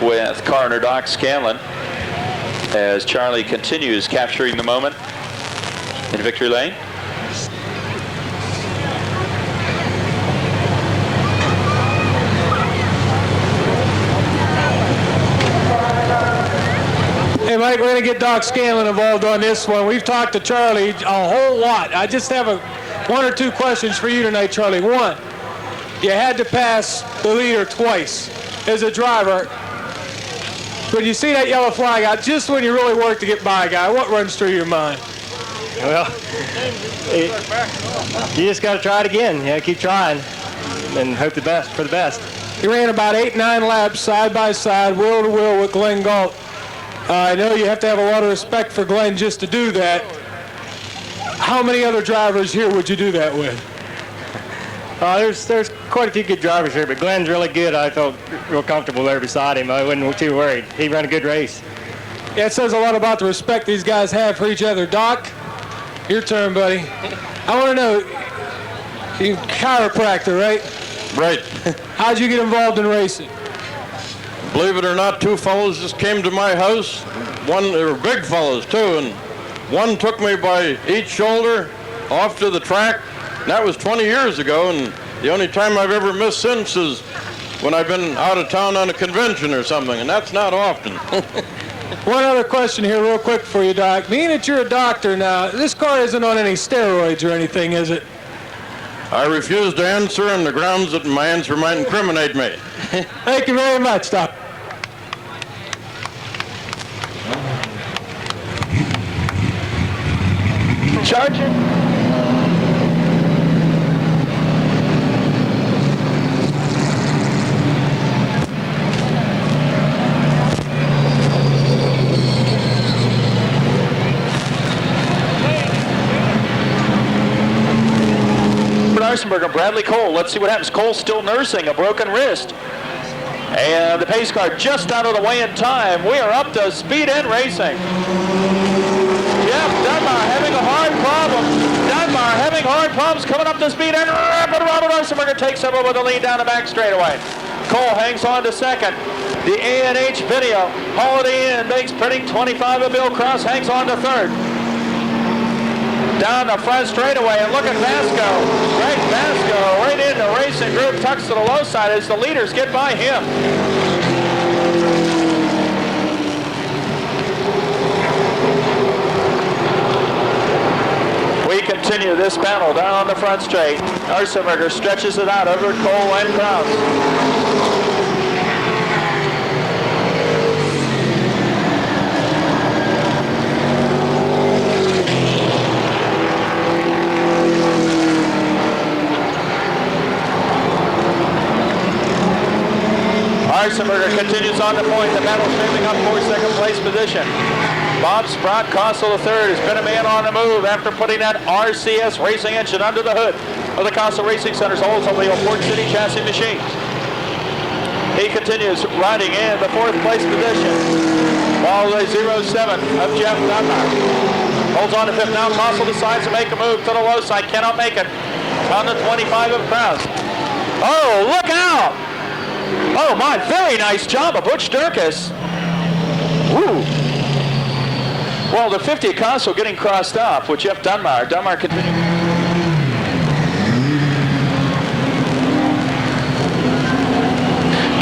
With Coroner Doc Scanlon as Charlie continues capturing the moment in victory lane. Hey Mike, we're going to get Doc Scanlon involved on this one. We've talked to Charlie a whole lot. I just have 1 or 2 questions for you tonight, Charlie. 1, you had to pass the leader twice as a driver. When you see that yellow flag out, just when you really work to get by a guy, what runs through your mind? Well, you just got to try it again. Yeah, keep trying and hope for the best. You ran about 8-9 laps side by side, wheel to wheel with Glenn Galt. I know you have to have a lot of respect for Glenn just to do that. How many other drivers here would you do that with? There's quite a few good drivers here, but Glenn's really good. I felt real comfortable there beside him. I wasn't too worried. He ran a good race. Yeah, it says a lot about the respect these guys have for each other. Doc, your turn, buddy. I want to know, you're a chiropractor, right? Right. How'd you get involved in racing? Believe it or not, 2 fellows just came to my house. They were big fellows too, and one took me by each shoulder off to the track. And that was 20 years ago, and the only time I've ever missed since is when I've been out of town on a convention or something, and that's not often. One other question here real quick for you, Doc. Being that you're a doctor now, this car isn't on any steroids or anything, is it? I refuse to answer on the grounds that my answer might incriminate me. Thank you very much, Doc. Charger. Arsenberger, Bradley Cole. Let's see what happens. Cole's still nursing a broken wrist. And the pace car just out of the way in time. We are up to speed and racing. Jeff Dunbar having a hard problem. Dunbar having hard problems coming up to speed and rapid. Robert Arsenberger takes over with the lead down the back straightaway. Cole hangs on to second. The A&H video. Holiday Inn makes pitting 25 of Bill Krause, hangs on to third. Down the front straightaway, and look at Vasco. Greg Vasco right in the racing group, tucks to the low side as the leaders get by him. We continue this battle down on the front straight. Arsenberger stretches it out over Cole and Krause. Arsenberger continues on the point. The battle shaping up for second place position. Bob Sprott, Consul III, has been a man on the move after putting that RCS racing engine under the hood of the Consul Racing Center's Oldsmobile Port City chassis machines. He continues riding in the fourth place position. While the 07 of Jeff Dunbar holds on to fifth. Now Consul decides to make a move to the low side. Cannot make it. On the 25 of Krause. Oh, look out! Oh my, very nice job of Butch Durkis. Woo. Well, the 50 of Consul getting crossed off with Jeff Dunbar. Dunbar continues.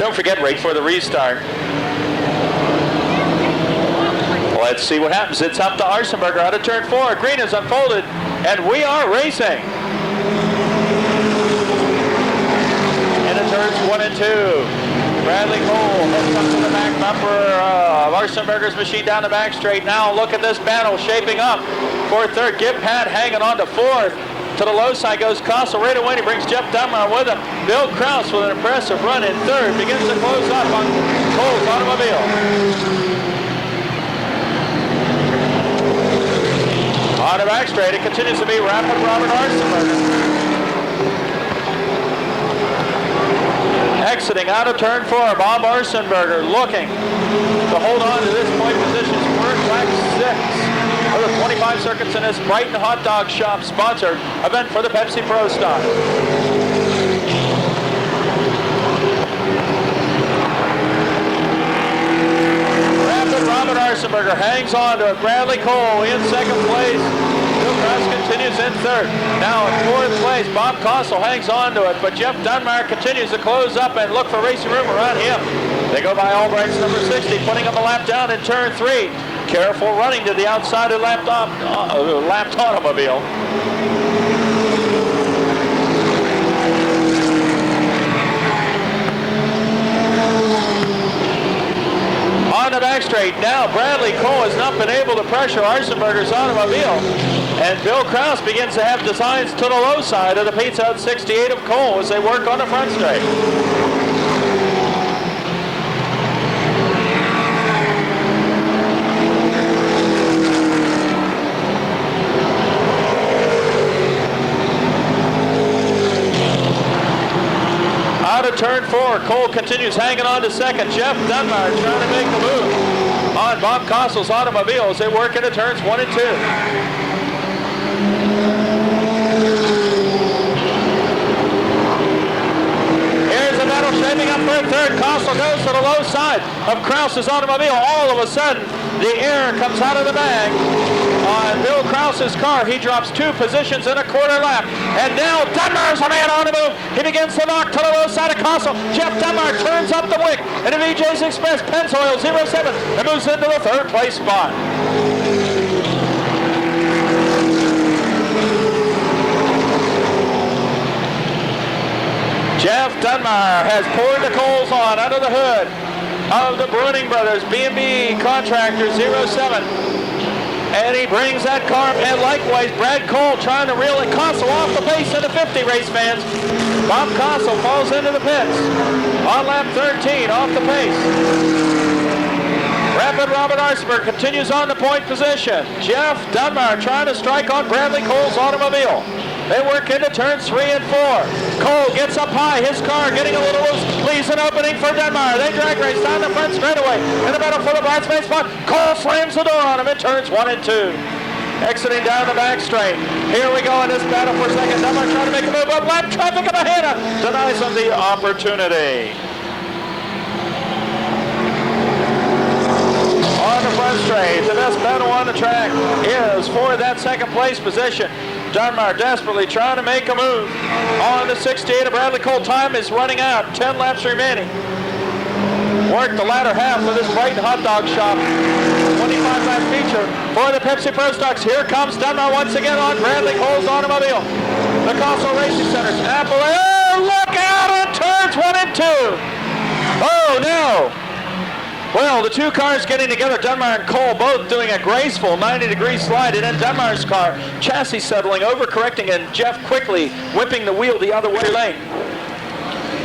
Don't forget, rate for the restart. Let's see what happens. It's up to Arsenberger out of turn 4. Green is unfolded, and we are racing. Turns 1 and 2. Bradley Cole heads up to the back bumper of Arsenberger's machine down the back straight. Now look at this battle shaping up for third. Gib Pat hanging on to fourth. To the low side goes Consul right away. He brings Jeff Dunbar with him. Bill Krause with an impressive run in third. Begins to close up on Cole's automobile. On the back straight, it continues to be rapid Robert Arsenberger. Exiting out of turn 4, Bob Arsenberger looking to hold on to this point position. We're in track 6 of the 25 circuits in this Brighton Hot Dog Shop sponsored event for the Pepsi Pro Stock. Rapid Robert Arsenberger hangs on to it. Bradley Cole in second place. Bill Krause continues in third. Now in fourth place, Bob Consul hangs on to it, but Jeff Dunbar continues to close up and look for racing room around him. They go by Albright's number 60, putting him a lap down in turn 3. Careful running to the outside of lapped automobile. On the back straight, now Bradley Cole has not been able to pressure Arsenberger's automobile. And Bill Krause begins to have designs to the low side of the Pizza Hut 68 of Cole as they work on the front straight. Out of turn 4, Cole continues hanging on to second. Jeff Dunbar trying to make the move on Bob Consul's automobile as they work into turns 1 and 2. Shaping up for third. Consul goes to the low side of Krause's automobile. All of a sudden, the air comes out of the bag on Bill Krause's car. He drops 2 positions in a quarter lap. And now Dunbar's a man on the move. He begins to knock to the low side of Consul. Jeff Dunbar turns up the wick. And the VJ's Express Pennzoil 07 and moves into the third place spot. Jeff Dunbar has poured the coals on under the hood of the Bruning Brothers B&B Contractor 07. And he brings that car, and likewise Brad Cole trying to reel it. Cossel off the pace into 50, race fans. Bob Cossel falls into the pits on lap 13, off the pace. Rapid Robert Arseberg continues on the point position. Jeff Dunbar trying to strike on Bradley Cole's automobile. They work into turns 3 and 4. Cole gets up high, his car getting a little loose, leaves an opening for Dunbar. They drag race down the front straightaway. In the battle for the bridesmaid spot, Cole slams the door on him in turns 1 and 2. Exiting down the back straight. Here we go in this battle for second. Dunbar trying to make a move, but lap traffic up ahead denies him the opportunity. On the front straight, the best battle on the track is for that second place position. Dunbar desperately trying to make a move. On the 68 of Bradley Cole. Time is running out. 10 laps remaining. Work the latter half of this Brighton hot dog shop. 25-lap feature for the Pepsi Pro Stocks. Here comes Dunbar once again on Bradley Cole's automobile. The Cossel Racing Center's Apple. Oh, look out on turns 1 and 2. Oh, no. Well, the two cars getting together, Dunbar and Cole both doing a graceful 90-degree slide, and then Dunbar's car, chassis settling, overcorrecting, and Jeff quickly whipping the wheel the other way lane.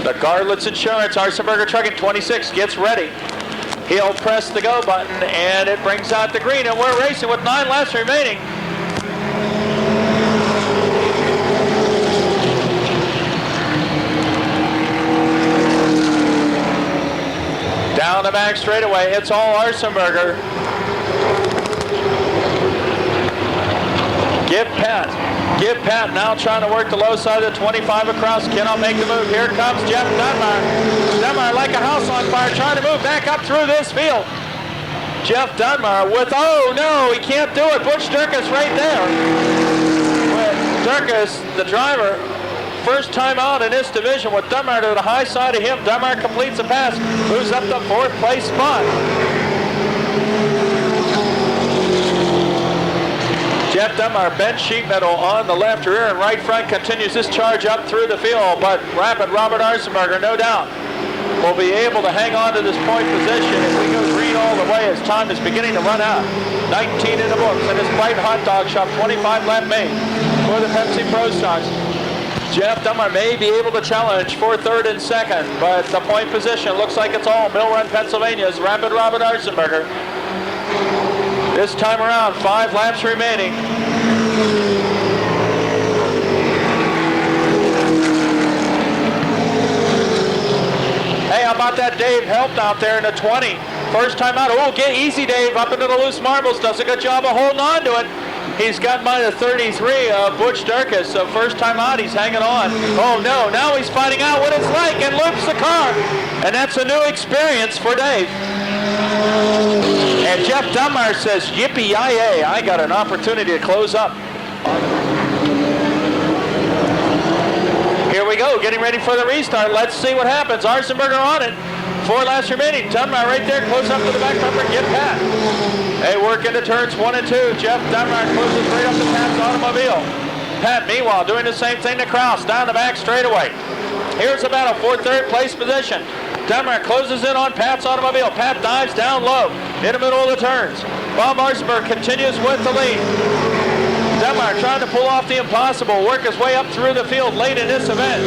The Garlitz Insurance, Arsenberger Trucking 26 gets ready. He'll press the go button, and it brings out the green, and we're racing with 9 laps remaining. Down the back straightaway, it's all Arsenberger. Give Pat now trying to work the low side of the 25 across, cannot make the move. Here comes Jeff Dunbar. Dunbar like a house on fire, trying to move back up through this field. Jeff Dunbar with, oh no, he can't do it. Butch Durkis right there. Durkis, the driver, first time out in this division with Dunbar to the high side of him. Dunbar completes the pass, moves up the 4th place spot. Jeff Dunbar, bench sheet metal on the left rear and right front, continues this charge up through the field, but Rapid Robert Arsenberger, no doubt, will be able to hang on to this point position if we go green all the way as time is beginning to run out. 19 in the books in this Brighton hot dog shop, 25 lap main for the Pepsi Pro Stocks. Jeff Dunbar may be able to challenge for 3rd and 2nd, but the point position looks like it's all Mill Run, Pennsylvania's Rapid Robert Arsenberger. This time around, 5 laps remaining. Hey, how about that Dave helped out there in the 20? First time out. Oh, get easy, Dave, up into the loose marbles. Does a good job of holding on to it. He's got by the 33 of Butch Durkis, so first time out, he's hanging on. Oh no, now he's finding out what it's like and loops the car. And that's a new experience for Dave. And Jeff Dunbar says, yippee-yi-yay, I got an opportunity to close up. Here we go, getting ready for the restart. Let's see what happens. Arsenberger on it. 4 laps remaining. Dunbar right there, close up to the back bumper, get Pat. They work into turns 1 and 2. Jeff Dunbar closes right up to Pat's automobile. Pat, meanwhile, doing the same thing to Kraus, down the back straightaway. Here's the battle for 3rd place position. Dunbar closes in on Pat's automobile. Pat dives down low in the middle of the turns. Bob Arsenberger continues with the lead. Dunbar trying to pull off the impossible, work his way up through the field late in this event.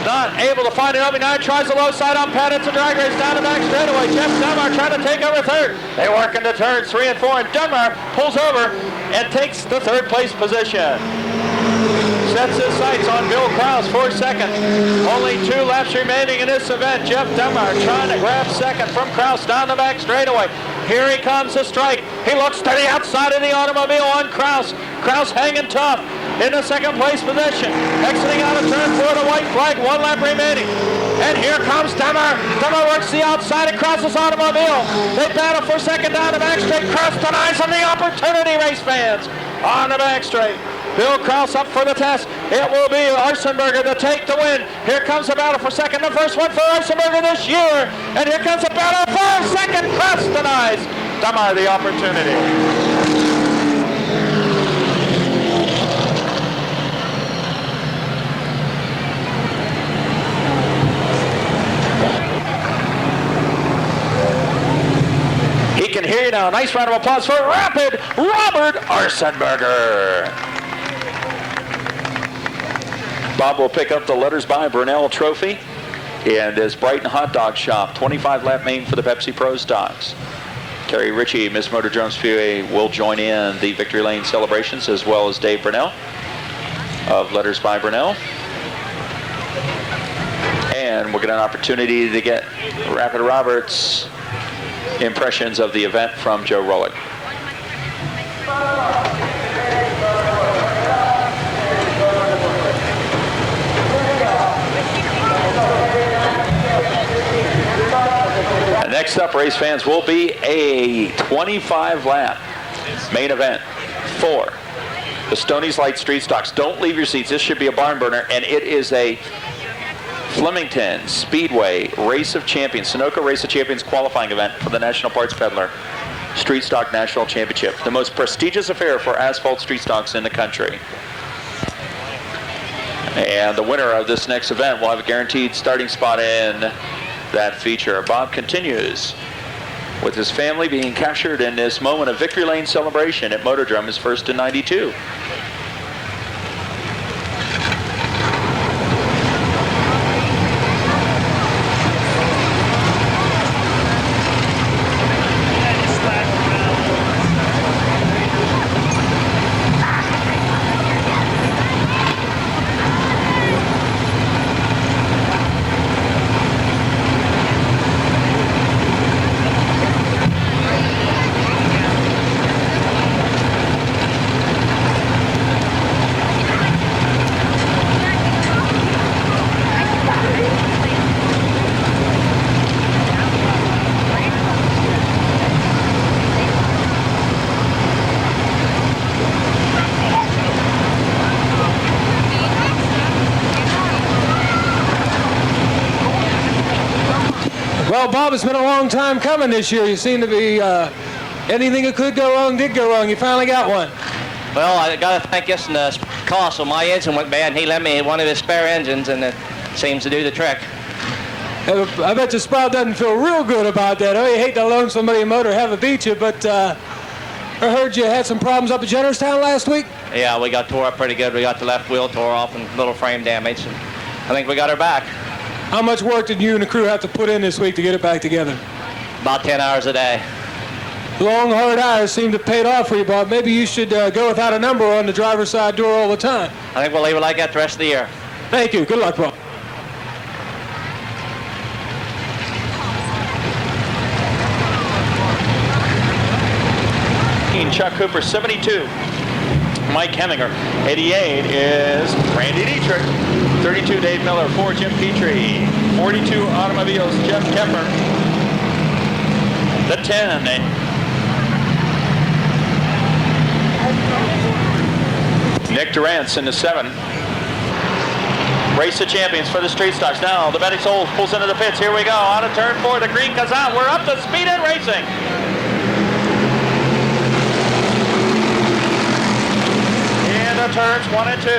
Not able to find it up. Now tries the low side on Pat. It's a drag race down the back straightaway. Jeff Dunbar trying to take over 3rd. They work into turns 3 and 4, and Dunbar pulls over and takes the 3rd place position. Sets his sights on Bill Kraus for 2nd. Only 2 laps remaining in this event. Jeff Dunbar trying to grab 2nd from Kraus down the back straightaway. Here he comes to strike. He looks to the outside of the automobile on Kraus. Kraus hanging tough in the 2nd place position. Exiting out of turn 4 to white flag, 1 lap remaining. And here comes Dunbar. Dunbar works the outside of Kraus's automobile. They battle for 2nd down the back straight. Kraus denies him the opportunity, race fans. On the back straight. Bill Kraus up for the test. It will be Arsenberger to take the win. Here comes the battle for 2nd. The first one for Arsenberger this year. And here comes the battle for 2nd. Kraus denies Dunbar the opportunity. can hear you now. Nice round of applause for Rapid Robert Arsenberger. Bob will pick up the Letters by Brunel trophy in this Brighton hot dog shop. 25 lap main for the Pepsi Pro stocks. Kerry Ritchie, Miss Motordrome Speedway, will join in the Victory Lane celebrations, as well as Dave Brunel of Letters by Brunel. And we'll get an opportunity to get Rapid Roberts' impressions of the event from Joe Rolick. Next up, race fans, will be a 25-lap main event for the Stoney's Light Street Stocks. Don't leave your seats. This should be a barn burner, and it is a Flemington Speedway Race of Champions, Sunoco Race of Champions qualifying event for the National Parts Peddler Street Stock National Championship, the most prestigious affair for asphalt street stocks in the country. And the winner of this next event will have a guaranteed starting spot in that feature. Bob continues with his family being captured in this moment of Victory Lane celebration at Motordrome, his first in 92. Well, Bob, it's been a long time coming this year. You seem to be, anything that could go wrong did go wrong. You finally got one. Well, I got to thank this cost. So my engine went bad, and he lent me one of his spare engines, and it seems to do the trick. I bet your Sprout doesn't feel real good about that. Oh, you hate to loan somebody a motor, have it beat you, but I heard you had some problems up at Jennerstown last week? Yeah, we got tore up pretty good. We got the left wheel tore off and little frame damage. And I think we got her back. How much work did you and the crew have to put in this week to get it back together? About 10 hours a day. Long, hard hours seem to pay off for you, Bob. Maybe you should go without a number on the driver's side door all the time. I think we'll leave it like that the rest of the year. Thank you. Good luck, Bob. Chuck Cooper, 72. Mike Heminger, 88 is Randy Dietrich. 32, Dave Miller. 4, Jim Petrie. 42, Automobiles, Jeff Kepper. The 10. Nick Durant's in the 7. Race of Champions for the Street Stocks. Now the Betty Souls pulls into the pits. Here we go. Out of turn 4. The green comes out. We're up to speed and racing. Turns 1 and 2.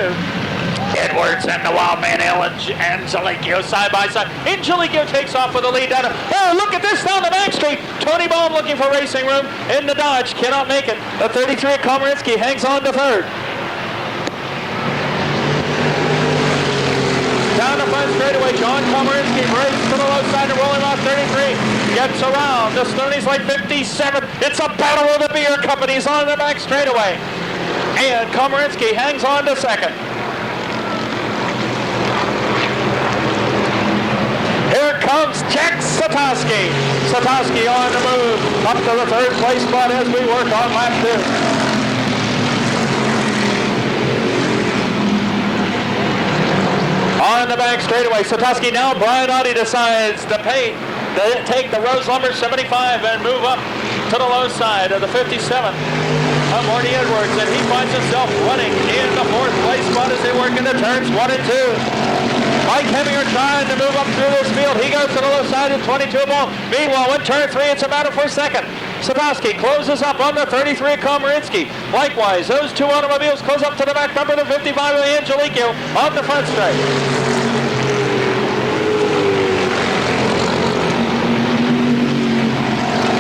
Edwards and the wild man Angelico side by side. Angelico takes off with the lead down. Oh, look at this down the back street. Tony Baum looking for racing room in the Dodge. Cannot make it. The 33 Komarinsky hangs on to third. Down the front straightaway, John Komarinsky breaks to the low side and rolling off 33. Gets around. The Stoney's like 57. It's a battle of the beer companies on the back straightaway. And Komarinsky hangs on to second. Here comes Jack Satoski. Satoski on the move. Up to the third place spot as we work on lap 2. On the back straightaway, Satoski now. Brian Audi decides to take the Rose Lumber 75 and move up to the low side of the 57. Marty Edwards, and he finds himself running in the 4th place spot as they work into turns 1 and 2. Mike Heminger trying to move up through this field. He goes to the low side of 22 ball. Meanwhile, in turn 3, it's a battle for second. Satoski closes up on the 33 Komarinsky. Likewise, those two automobiles close up to the back number, the 55 of Angelico on the front straight.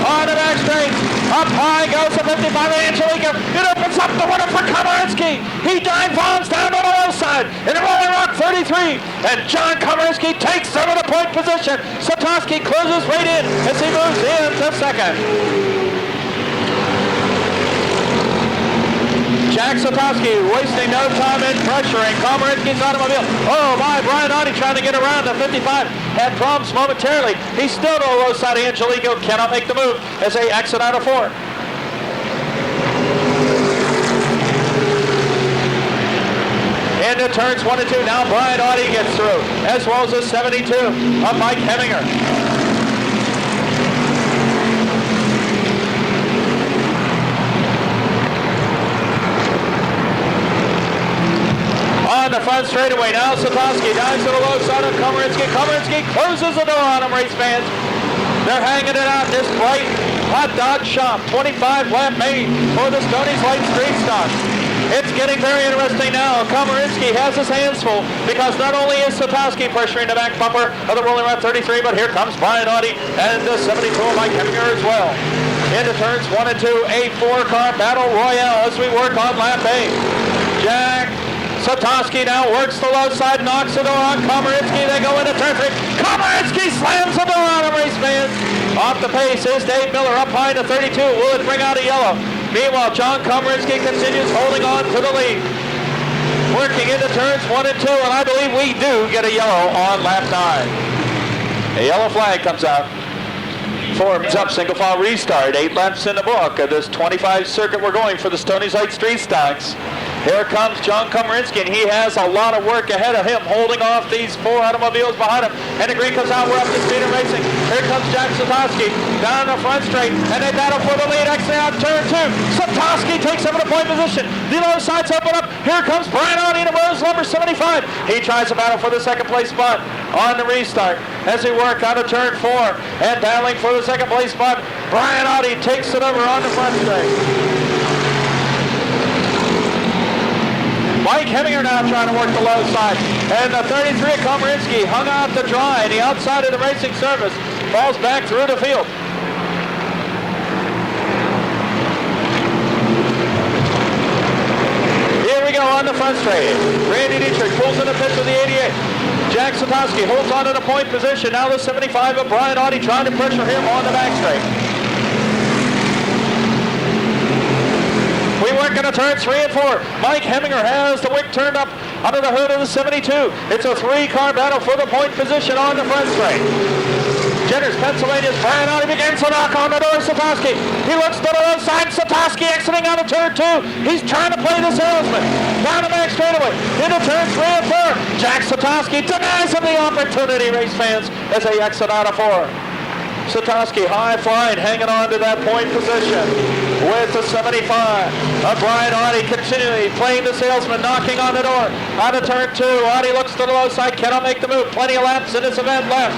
On the back straight. Up high goes the 55 of Angelico. It opens up the winner for Komarinsky. He dive bombs down on the low side in the Rolling Rock 33. And John Komarinsky takes over the point position. Satoski closes right in as he moves into second. Jack Satoski wasting no time in pressuring Komarinsky's automobile. Oh my, Brian Audi trying to get around the 55. Had problems momentarily. He's still to the low side of Angelico. Cannot make the move as they exit out of 4. Into turns 1 and 2. Now Brian Audi gets through, as well as the 72 of Mike Heminger. On the front straightaway, now Satoski dives to the low side of Komarinsky. Komarinsky closes the door on him, race fans. They're hanging it out in this bright hot dog shop. 25 lap main for the Stoney's Light Street Stock. It's getting very interesting now. Komarinsky has his hands full because not only is Satoski pressuring the back bumper of the Rolling Rock 33, but here comes Brian Audi and the 72 of Mike Heminger as well. Into turns 1 and 2, a 4-car battle royale as we work on lap 8. Jack Satoski now works the low side, knocks the door on Komarinsky. They go into turn 3. Komarinsky slams the door on him, race fans. Off the pace is Dave Miller up high to 32. Will it bring out a yellow? Meanwhile, John Komarinsky continues holding on to the lead. Working into turns 1 and 2, and I believe we do get a yellow on lap 9. A yellow flag comes out. Forms up, single file restart. 8 laps in the book of this 25 circuit we're going for the Stoney's Light Street Stocks. Here comes John Komarinsky, and he has a lot of work ahead of him, holding off these 4 automobiles behind him. And the green comes out, we're up to speed and racing. Here comes Jack Satoski down the front straight, and they battle for the lead, exit out turn 2. Satoski takes over the point position. The low sides open up. Here comes Brian Audi in Rose number 75. He tries to battle for the second place spot on the restart as he work out of turn 4 and battling for the second place spot. Brian Audi takes it over on the front straight. Mike Heminger now trying to work the low side. And the 33 of Komarinsky hung out to dry, and the outside of the racing surface falls back through the field. Here we go on the front straight. Randy Dietrich pulls in the pit for the 88. Jack Satoski holds on to the point position. Now the 75 of Brian Audi trying to pressure him on the back straight. We work into turns 3 and 4. Mike Heminger has the wick turned up under the hood of the 72. It's a 3-car battle for the point position on the front straight. Jenners, Pennsylvania's Brian Audi begins to knock on the door of Satoski. He looks to the low side. Satoski exiting out of turn 2. He's trying to play the salesman. Down the back straightaway. Into turns 3 and 4. Jack Satoski denies him the opportunity, race fans, as they exit out of 4. Satoski high flying, hanging on to that point position with the 75. Brian Audi continually playing the salesman, knocking on the door. Out of turn 2, Audi looks to the low side, cannot make the move. Plenty of laps in this event left.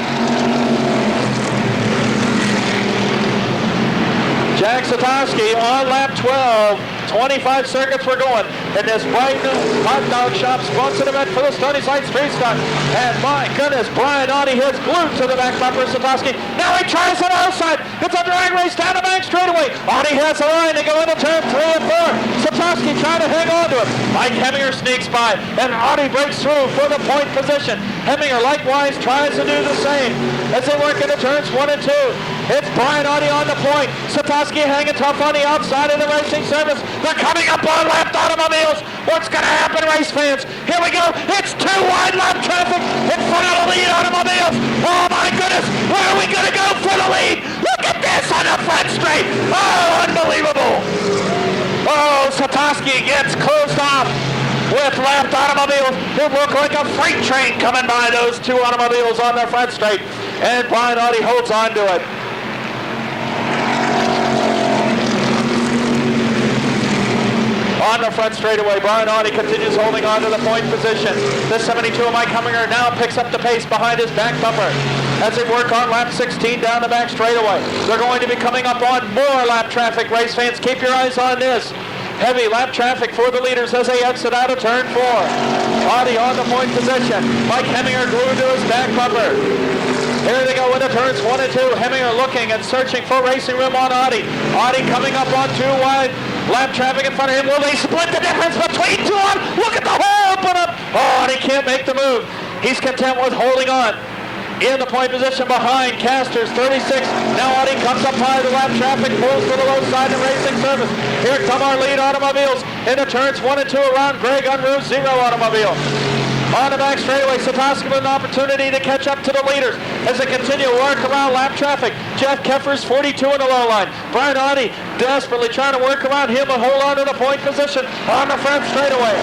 Jack Satoski on lap 12. 25 circuits we're going in this bright new hot dog shop sponsored event for the Stoney's Light Street Stock. And my goodness, Brian Audi has glued to the back bumper of Satoski. Now he tries the outside. It's a drag race down the back straightaway. Audi has the line to go into turn 3 and 4. Satoski trying to hang on to it. Mike Heminger sneaks by, and Audi breaks through for the point position. Heminger likewise tries to do the same as they work into turns 1 and 2. It's Brian Audi on the point. Satoski hanging tough on the outside of the racing surface. They're coming up on lapped automobiles. What's going to happen, race fans? Here we go. It's 2 wide lap traffic in front of the lead automobiles. Oh, my goodness. Where are we going to go for the lead? Look at this on the front straight. Oh, unbelievable. Oh, Satoski gets closed off with lapped automobiles. It looked like a freight train coming by those 2 automobiles on their front straight. And Brian Audi holds on to it. On the front straightaway, Brian Audi continues holding on to the point position. The 72 of Mike Heminger now picks up the pace behind his back bumper as they work on lap 16 down the back straightaway. They're going to be coming up on more lap traffic. Race fans, keep your eyes on this. Heavy lap traffic for the leaders as they exit out of turn 4. Audi on the point position. Mike Heminger glued to his back bumper. Here they go into turns 1 and 2. Heminger looking and searching for racing room on Audi. Audi coming up on 2 wide. Lap traffic in front of him. Will they split the difference between 2 on? Look at the hole open up. Oh, and he can't make the move. He's content with holding on. In the point position behind Casters, 36. Now Audi comes up high. The lap traffic pulls to the low side of racing service. Here come our lead automobiles into turns 1 and 2 around Greg Unruh's 0 automobile. On the back straightaway, Satoshi with an opportunity to catch up to the leaders as they continue to work around lap traffic. Jeff Keffers, 42 in the low line. Brian Audi desperately trying to work around him and hold on to the point position on the front straightaway.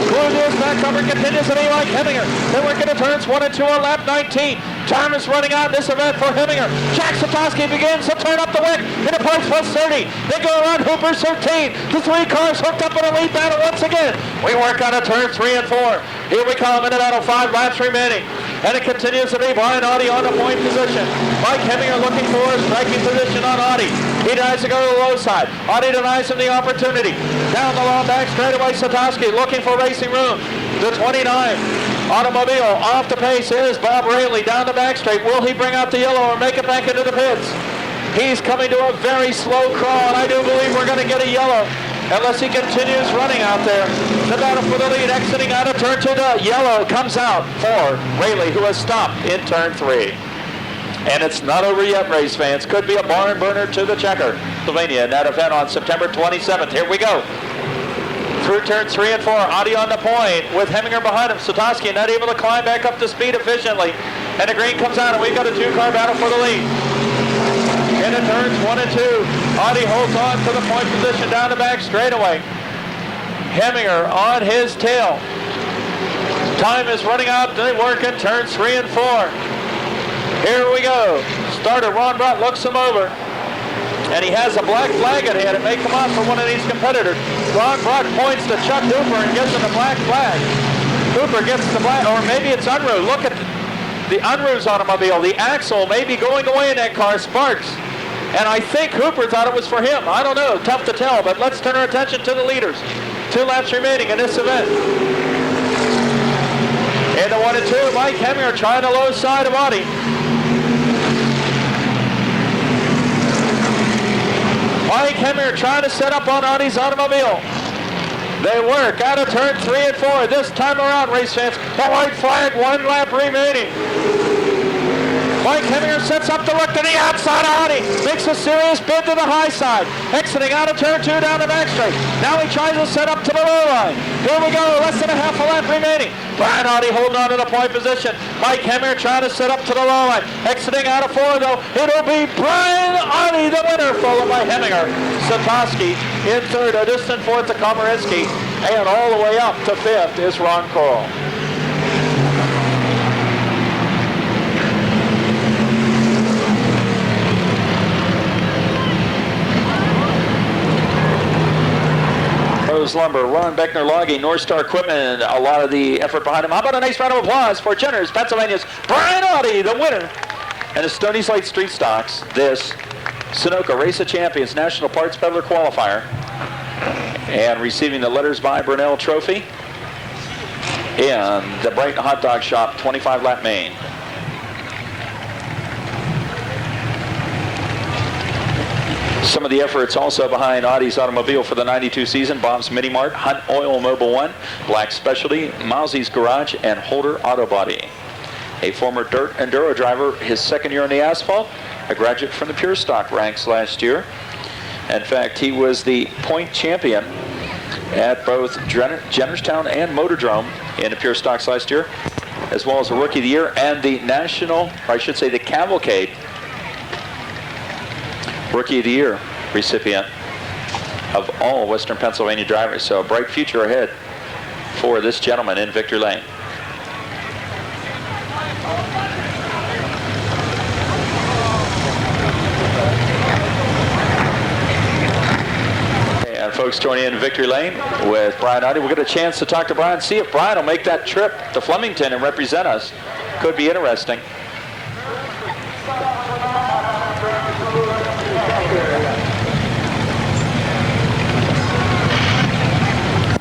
Blue News back cover continues to be like Heminger. They're working to turns 1 and 2 on lap 19. Time is running out in this event for Heminger. Jack Satoshi begins to turn up the wick into points plus 30. They go around Hooper's 13. The 3 cars hooked up in a lead battle once again. We work on a turn 3 and 4. Here we come into battle, 5 laps remaining. And it continues to be Brian Audi on the point position. Mike Heminger looking for a striking position on Audi. He tries to go to the low side. Audi denies him the opportunity. Down the long back straightaway, Satoshi looking for racing room. The 29 automobile off the pace is Bob Rayleigh down the back straight. Will he bring out the yellow or make it back into the pits? He's coming to a very slow crawl, and I do believe we're going to get a yellow unless he continues running out there. The battle for the lead, exiting out of turn 2. The yellow comes out for Rayleigh, who has stopped in turn 3. And it's not over yet, race fans. Could be a barn burner to the checker. Pennsylvania in that event on September 27th. Here we go. Through turns 3 and 4, Audi on the point with Heminger behind him. Satoshi not able to climb back up to speed efficiently. And the green comes out, and we've got a 2-car battle for the lead. Into turns 1 and 2, Audi holds on to the point position down the back straightaway. Heminger on his tail. Time is running out. They work in turns 3 and 4. Here we go. Starter Ron Brutt looks him over. And he has a black flag at hand. It may come out for one of these competitors. Ron Brutt points to Chuck Hooper and gives him the black flag. Hooper gets the black, or maybe it's Unruh. Look at the Unruh's automobile. The axle may be going away in that car, sparks. And I think Hooper thought it was for him. I don't know, tough to tell, but let's turn our attention to the leaders. 2 laps remaining in this event. In the 1 and 2, Mike Heminger trying the low side of Audi. Mike Heminger trying to set up on Audi's automobile. They work out of turn 3 and 4. This time around, race fans, the white flag, 1 lap remaining. Mike Heminger sets up the look to the outside of Audi. Makes a serious bid to the high side. Exiting out of turn 2 down the back straight. Now he tries to set up to the low line. Here we go, less than a half a lap remaining. Brian Audi holding on to the point position. Mike Heminger trying to set up to the low line. Exiting out of 4 though, it'll be Brian Audi, the winner, followed by Heminger. Satoshi in 3rd, a distant 4th to Komarinsky. And all the way up to 5th is Ron Coral. Lumber, Ron Beckner Logging, North Star Equipment, a lot of the effort behind him. How about a nice round of applause for Jenners, Pennsylvania's Brian Audi, the winner. And the Stony Slate Street Stocks, this Sunoco Race of Champions National Parts Peddler Qualifier. And receiving the Letters by Brunel Trophy in the Brighton Hot Dog Shop 25 lap main. Some of the efforts also behind Audi's automobile for the 92 season: Bob's Mini Mart, Hunt Oil Mobile One, Black Specialty, Mousie's Garage, and Holder Auto Body. A former dirt enduro driver, his 2nd year on the asphalt, a graduate from the Pure Stock ranks last year. In fact, he was the point champion at both Jennerstown and Motordrome in the Pure Stocks last year, as well as the Rookie of the Year and the National, or I should say the Cavalcade Rookie of the Year recipient of all Western Pennsylvania drivers. So a bright future ahead for this gentleman in Victory Lane. And folks, joining in Victory Lane with Brian Audi. We'll get a chance to talk to Brian, see if Brian will make that trip to Flemington and represent us. Could be interesting.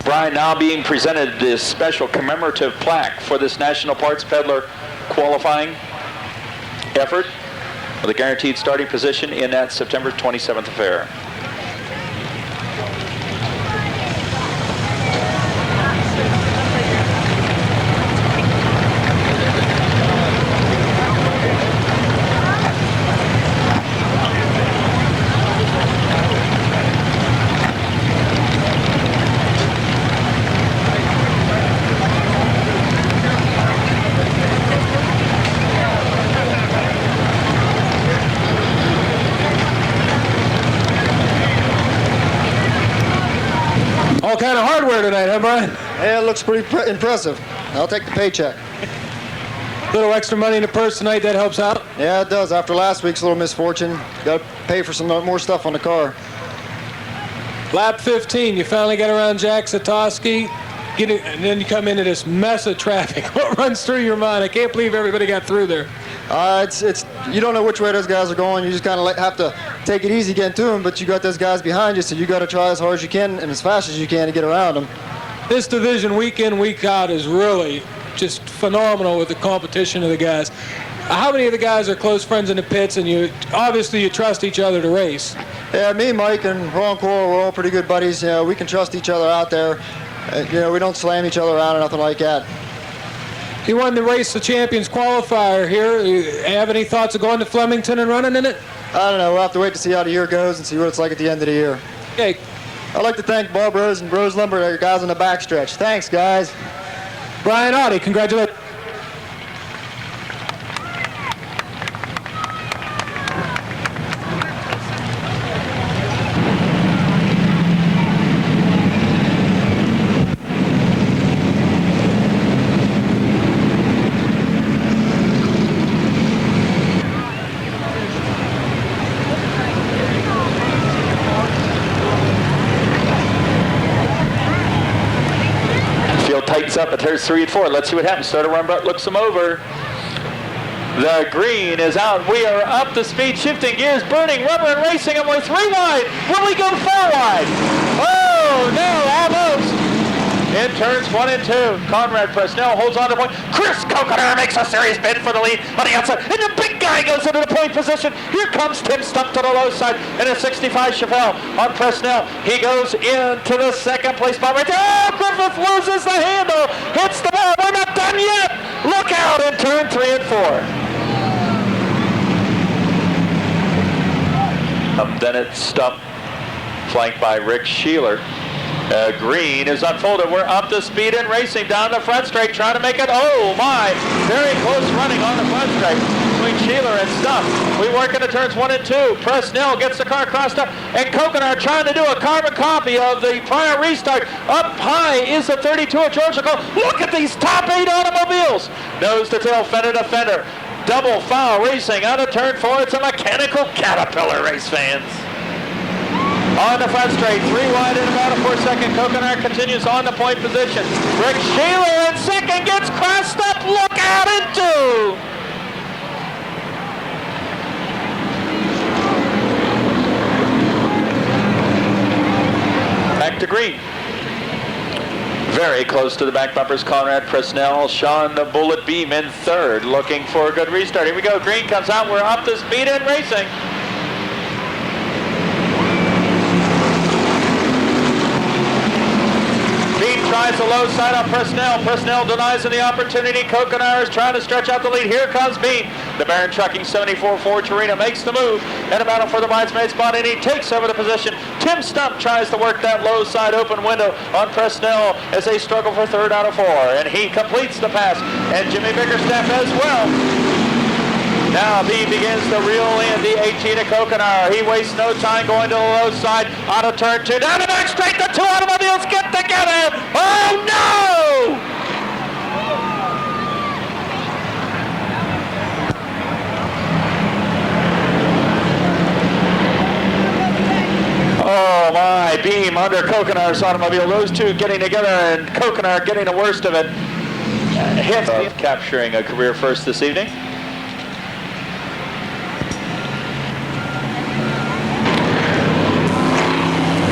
Brian now being presented this special commemorative plaque for this National Parts Peddler qualifying effort with a guaranteed starting position in that September 27th affair. All kind of hardware tonight, huh, Brian? Yeah, it looks pretty impressive. I'll take the paycheck. Little extra money in the purse tonight, that helps out. Yeah, it does. After last week's little misfortune, got to pay for some more stuff on the car. Lap 15, you finally got around Jack Satoski, and then you come into this mess of traffic. What runs through your mind? I can't believe everybody got through there. It's you don't know which way those guys are going. You just kind of have to take it easy getting to them, but you got those guys behind you, so you got to try as hard as you can and as fast as you can to get around them. This division week in, week out is really just phenomenal with the competition of the guys. How many of the guys are close friends in the pits, and you trust each other to race? Yeah, me, Mike, and Ron Cole, we're all pretty good buddies. You know, we can trust each other out there. You know, we don't slam each other around or nothing like that. You won the Race the Champions qualifier here. You have any thoughts of going to Flemington and running in it? I don't know. We'll have to wait to see how the year goes and see what it's like at the end of the year. Okay. I'd like to thank Bob Rose and Rose Lumber, our guys on the backstretch. Thanks, guys. Brian Audie, congratulations. Tightens up at turns 3 and 4. Let's see what happens. Soda Rembrandt looks him over. The green is out. We are up to speed, shifting gears, burning rubber and racing, and we're 3 wide. Will we go 4 wide? Oh, no, almost. In turns 1 and 2, Conrad Presnell holds on to point. Chris Coconar makes a serious bid for the lead on the outside, and the big guy goes into the point position. Here comes Tim Stump to the low side, and a 65 Chevelle on Presnell. He goes into the second place spot right there. Oh, Griffith loses the handle, hits the ball. We're not done yet. Look out in turn 3 and 4. Then it's Stump, flanked by Rick Sheeler. Green is unfolded. We're up to speed and racing down the front straight, trying to make it. Oh my! Very close running on the front straight between Sheeler and Stump. We work into turns 1 and 2. Presnell gets the car crossed up, and Coconar trying to do a carbon copy of the prior restart. Up high is the 32 of Georgia Cole. Look at these top 8 automobiles. Nose to tail, fender to fender. Double foul racing out of turn 4. It's a mechanical Caterpillar race, fans. On the front straight, 3 wide in about a 4-second. Coconar continues on the point position. Rick Sheeler in second gets crossed up. Look out in 2. Back to green. Very close to the back bumpers. Conrad Presnell, Sean the Bullet Beam in third, looking for a good restart. Here we go. Green comes out. We're up to speed and racing. Tries the low side on Presnell. Presnell denies him the opportunity. Coconar is trying to stretch out the lead. Here comes Bean. The Baron Trucking 74 Ford Torino makes the move in a battle for the bridesmaid spot, and he takes over the position. Tim Stump tries to work that low side open window on Presnell as they struggle for 3rd out of 4, and he completes the pass, and Jimmy Bickerstaff as well. Now Bean begins to reel in the 18 of Coconar. He wastes no time going to the low side out of turn 2. Down the back straight, the 2 automobiles get together. Oh no! Oh my, Beam under Coconar's automobile. Those 2 getting together, and Coconar getting the worst of it. Hits capturing a career first this evening.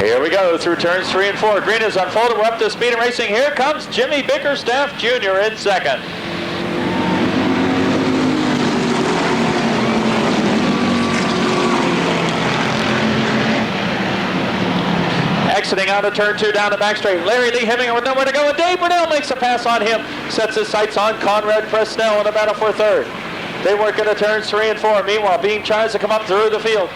Here we go through turns 3 and 4. Green is unfolded. We're up to speed and racing. Here comes Jimmy Bickerstaff Jr. in second. Exiting out of turn 2 down the back straight. Larry Lee Heminger with nowhere to go, and Dave Burnell makes a pass on him. Sets his sights on Conrad Presnell in the battle for third. They work into turns 3 and 4. Meanwhile, Beam tries to come up through the field.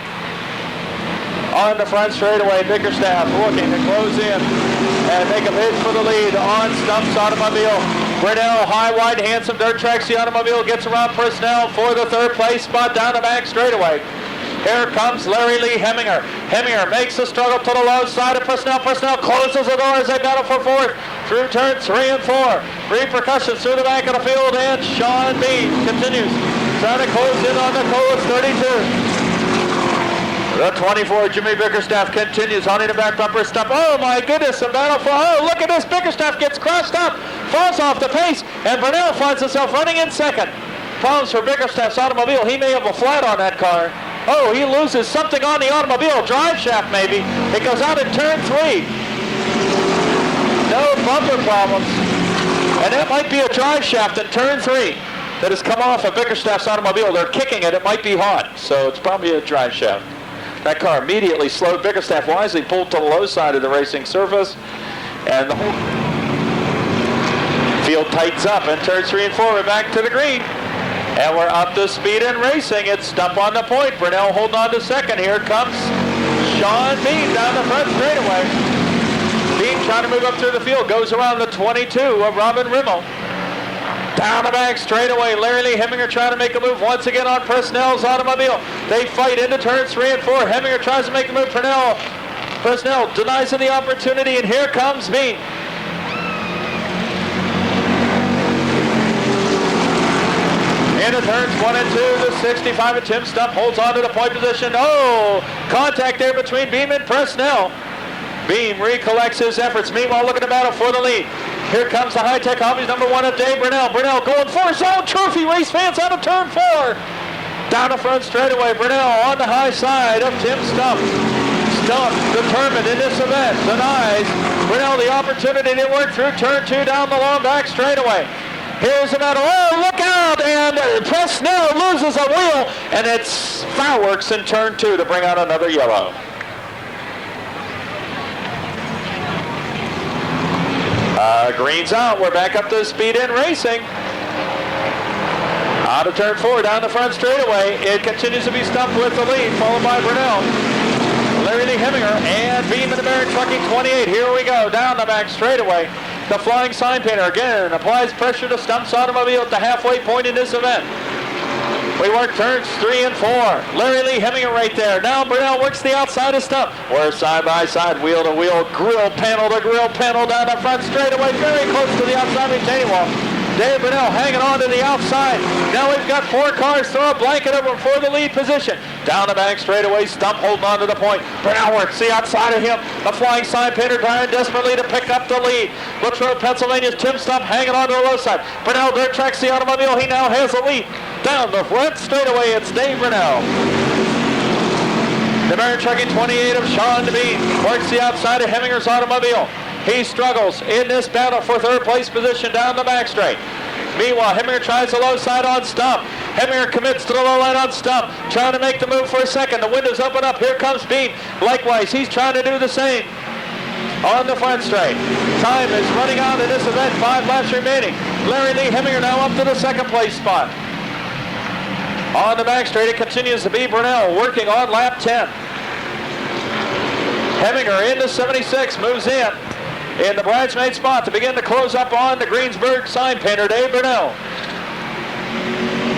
On the front straightaway, Bickerstaff looking to close in and make a bid for the lead on Stump's automobile. Burnell, high, wide, handsome dirt tracks the automobile, gets around Presnell for the third place spot down the back straightaway. Here comes Larry Lee Heminger. Heminger makes the struggle to the low side of Presnell. Presnell closes the door as they battle for fourth through turns 3 and 4. Repercussions through the back of the field, and Sean Bean continues trying to close in on the Colas 32. The 24, Jimmy Bickerstaff, continues on in the back bumper stop. Oh my goodness, the battle for, oh look at this, Bickerstaff gets crossed up, falls off the pace, and Burnell finds himself running in second. Problems for Bickerstaff's automobile. He may have a flat on that car. Oh, he loses something on the automobile, drive shaft maybe. It goes out in turn 3. No bumper problems. And that might be a drive shaft in turn 3 that has come off of Bickerstaff's automobile. They're kicking it, it might be hot, so it's probably a drive shaft. That car immediately slowed. Bickerstaff wisely pulled to the low side of the racing surface, and the whole field tightens up. And turns 3 and 4, we're back to the green. And we're up to speed and racing. It's Stump on the point. Burnell holding on to second. Here comes Sean Bean down the front straightaway. Bean trying to move up through the field. Goes around the 22 of Robin Rimmel. Down the back straightaway, Larry Lee Heminger trying to make a move once again on Presnell's automobile. They fight into turns 3 and 4. Heminger tries to make the move. Presnell denies him the opportunity, and here comes Bean. Into turns 1 and 2, the 65 of Tim Stump holds on to the point position. Oh, contact there between Beam and Presnell. Beam recollects his efforts. Meanwhile, looking to battle for the lead. Here comes the high-tech hobbies, number 1 of Dave Burnell. Burnell going for his own trophy. Race fans out of turn 4. Down the front straightaway, Burnell on the high side of Tim Stump. Stump determined in this event, denies Burnell the opportunity to work through turn 2 down the long back straightaway. Here's the battle. Oh, look out! And Presnell loses a wheel, and it's fireworks in turn 2 to bring out another yellow. Green's out. We're back up to speed in racing. Out of turn 4, down the front straightaway. It continues to be Stump with the lead, followed by Burnell. Larry Lee Heminger and Beam in the Barrett Trucking 28. Here we go, down the back straightaway. The flying sign painter again applies pressure to Stump's automobile at the halfway point in this event. We work turns 3 and 4. Larry Lee Heminger right there. Now Burnell works the outside of Stump. We're side by side, wheel to wheel, grill panel to grill panel down the front straightaway, very close to the outside retaining wall. Dave Burnell hanging on to the outside. Now we've got 4 cars, throw a blanket over for the lead position. Down the back straightaway, Stump holding on to the point. Burnell works the outside of him. The flying sign painter trying desperately to pick up the lead. Latrobe, Pennsylvania's Tim Stump hanging on to the low side. Burnell dirt tracks the automobile. He now has the lead. Down the front straightaway, it's Dave Burnell. The Barrett Trucking 28 of Sean Bean works the outside of Heminger's automobile. He struggles in this battle for third place position down the back straight. Meanwhile, Heminger tries the low side on Stump. Heminger commits to the low line on Stump, trying to make the move for a second. The windows open up. Here comes Beam. Likewise, he's trying to do the same on the front straight. Time is running out in this event. 5 laps remaining. Larry Lee Heminger now up to the second place spot. On the back straight, it continues to be Burnell working on lap 10. Heminger into 76, moves in the bridesmaid spot to begin to close up on the Greensburg sign painter, Dave Burnell.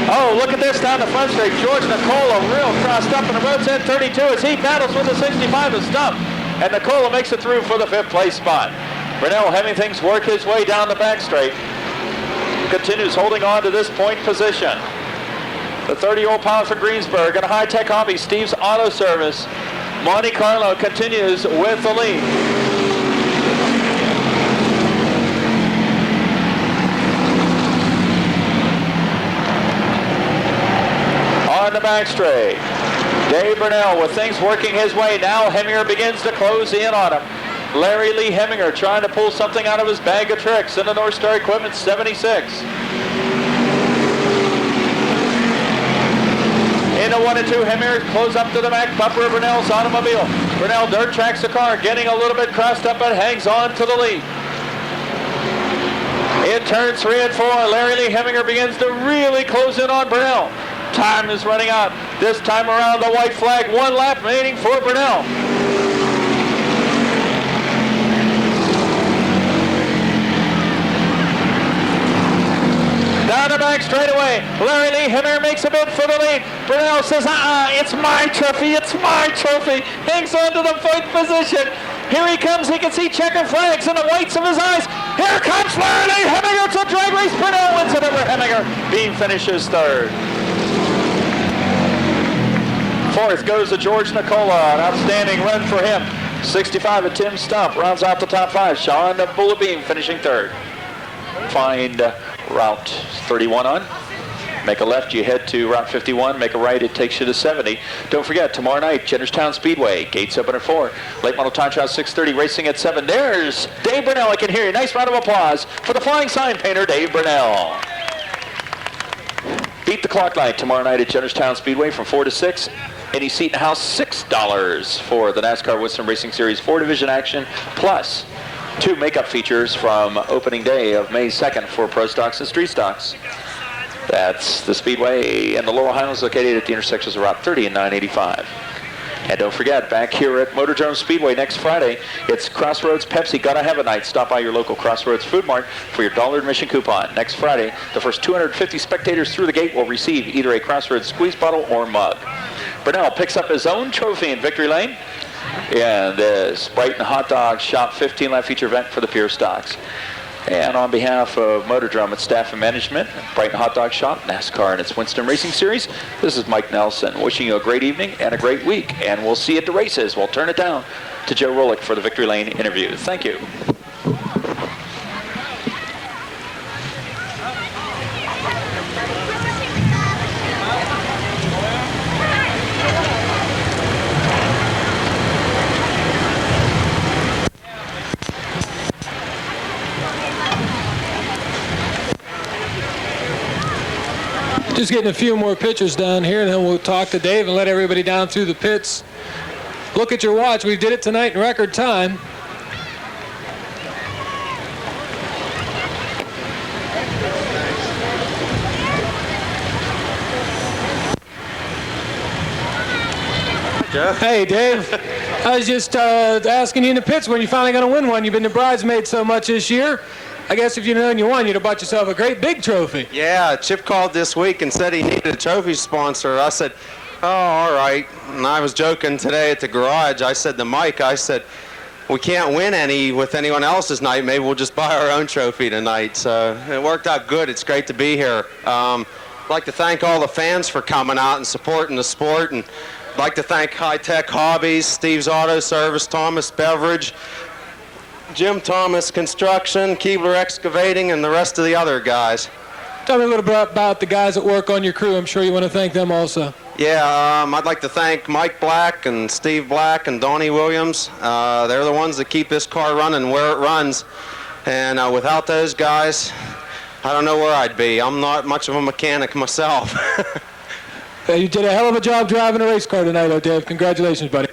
Oh, look at this down the front straight. George Nicola real crossed up in the road's end 32 as he battles with the 65 of Stump. And Nicola makes it through for the 5th place spot. Burnell having things work his way down the back straight. Continues holding on to this point position. The 30-year-old pilot for Greensburg and a high-tech hobby, Steve's Auto Service. Monte Carlo continues with the lead. On the back straight, Dave Burnell with things working his way. Now Heminger begins to close in on him. Larry Lee Heminger trying to pull something out of his bag of tricks in the North Star Equipment 76. Into 1 and 2, Hemmer close up to the back bumper of Brunel's automobile. Brunel dirt tracks the car, getting a little bit crossed up, but hangs on to the lead. In turns 3 and 4, Larry Lee Heminger begins to really close in on Brunel. Time is running out. This time around, the white flag, 1 lap remaining for Brunel. Down the back straightaway, Larry Lee Hemmer makes a bid for the lead. Brunel says, it's my trophy, it's my trophy. Hangs on to the 4th position. Here he comes, he can see checker flags in the whites of his eyes. Here comes Larry Lee Hemminger. It's a drag race. Brunel wins it over Hemminger. Beam finishes 3rd. 4th goes to George Nicola, an outstanding run for him. 65 at Tim Stump rounds out the top 5. Sean Bullet Beam finishing 3rd. Find Route 31 on. Make a left, you head to Route 51. Make a right, it takes you to 70. Don't forget, tomorrow night, Jennerstown Speedway. Gates open at 4. Late model time trial 6:30, racing at 7. There's Dave Brunel. I can hear you. Nice round of applause for the flying sign painter, Dave Brunel. Beat the clock night tomorrow night at Jennerstown Speedway from 4 to 6. Any seat in the house, $6 for the NASCAR Wisdom Racing Series 4 division action, plus 2 makeup features from opening day of May 2nd for Pro Stocks and Street Stocks. That's the Speedway and the Laurel Highlands, located at the intersections of Route 30 and 985. And don't forget, back here at Motordrome Speedway next Friday, it's Crossroads Pepsi Gotta Have a Night. Stop by your local Crossroads Food Mart for your $1 admission coupon. Next Friday, the first 250 spectators through the gate will receive either a Crossroads squeeze bottle or mug. Brunel picks up his own trophy in Victory Lane in this Brighton Hot Dog Shop 15-lap feature event for the Pure Stocks. And on behalf of Motordrome, its staff and management, Brighton Hot Dog Shop, NASCAR and its Winston Racing Series, this is Mike Nelson wishing you a great evening and a great week. And we'll see you at the races. We'll turn it down to Joe Rolick for the Victory Lane interview. Thank you. Just getting a few more pictures down here, and then we'll talk to Dave and let everybody down through the pits. Look at your watch. We did it tonight in record time. Hey, Dave. I was just asking you in the pits when you're finally going to win one. You've been the bridesmaid so much this year. I guess if you'd known you won, you'd have bought yourself a great big trophy. Yeah, Chip called this week and said he needed a trophy sponsor. I said, oh, all right. And I was joking today at the garage. I said to Mike, I said, we can't win any with anyone else's night. Maybe we'll just buy our own trophy tonight. So it worked out good. It's great to be here. I'd like to thank all the fans for coming out and supporting the sport. And I'd like to thank High Tech Hobbies, Steve's Auto Service, Thomas Beverage, Jim Thomas Construction, Keebler Excavating, and the rest of the other guys. Tell me a little bit about the guys that work on your crew. I'm sure you want to thank them also. Yeah, I'd like to thank Mike Black and Steve Black and Donnie Williams. They're the ones that keep this car running where it runs. And without those guys, I don't know where I'd be. I'm not much of a mechanic myself. You did a hell of a job driving a race car tonight, Dave. Congratulations, buddy.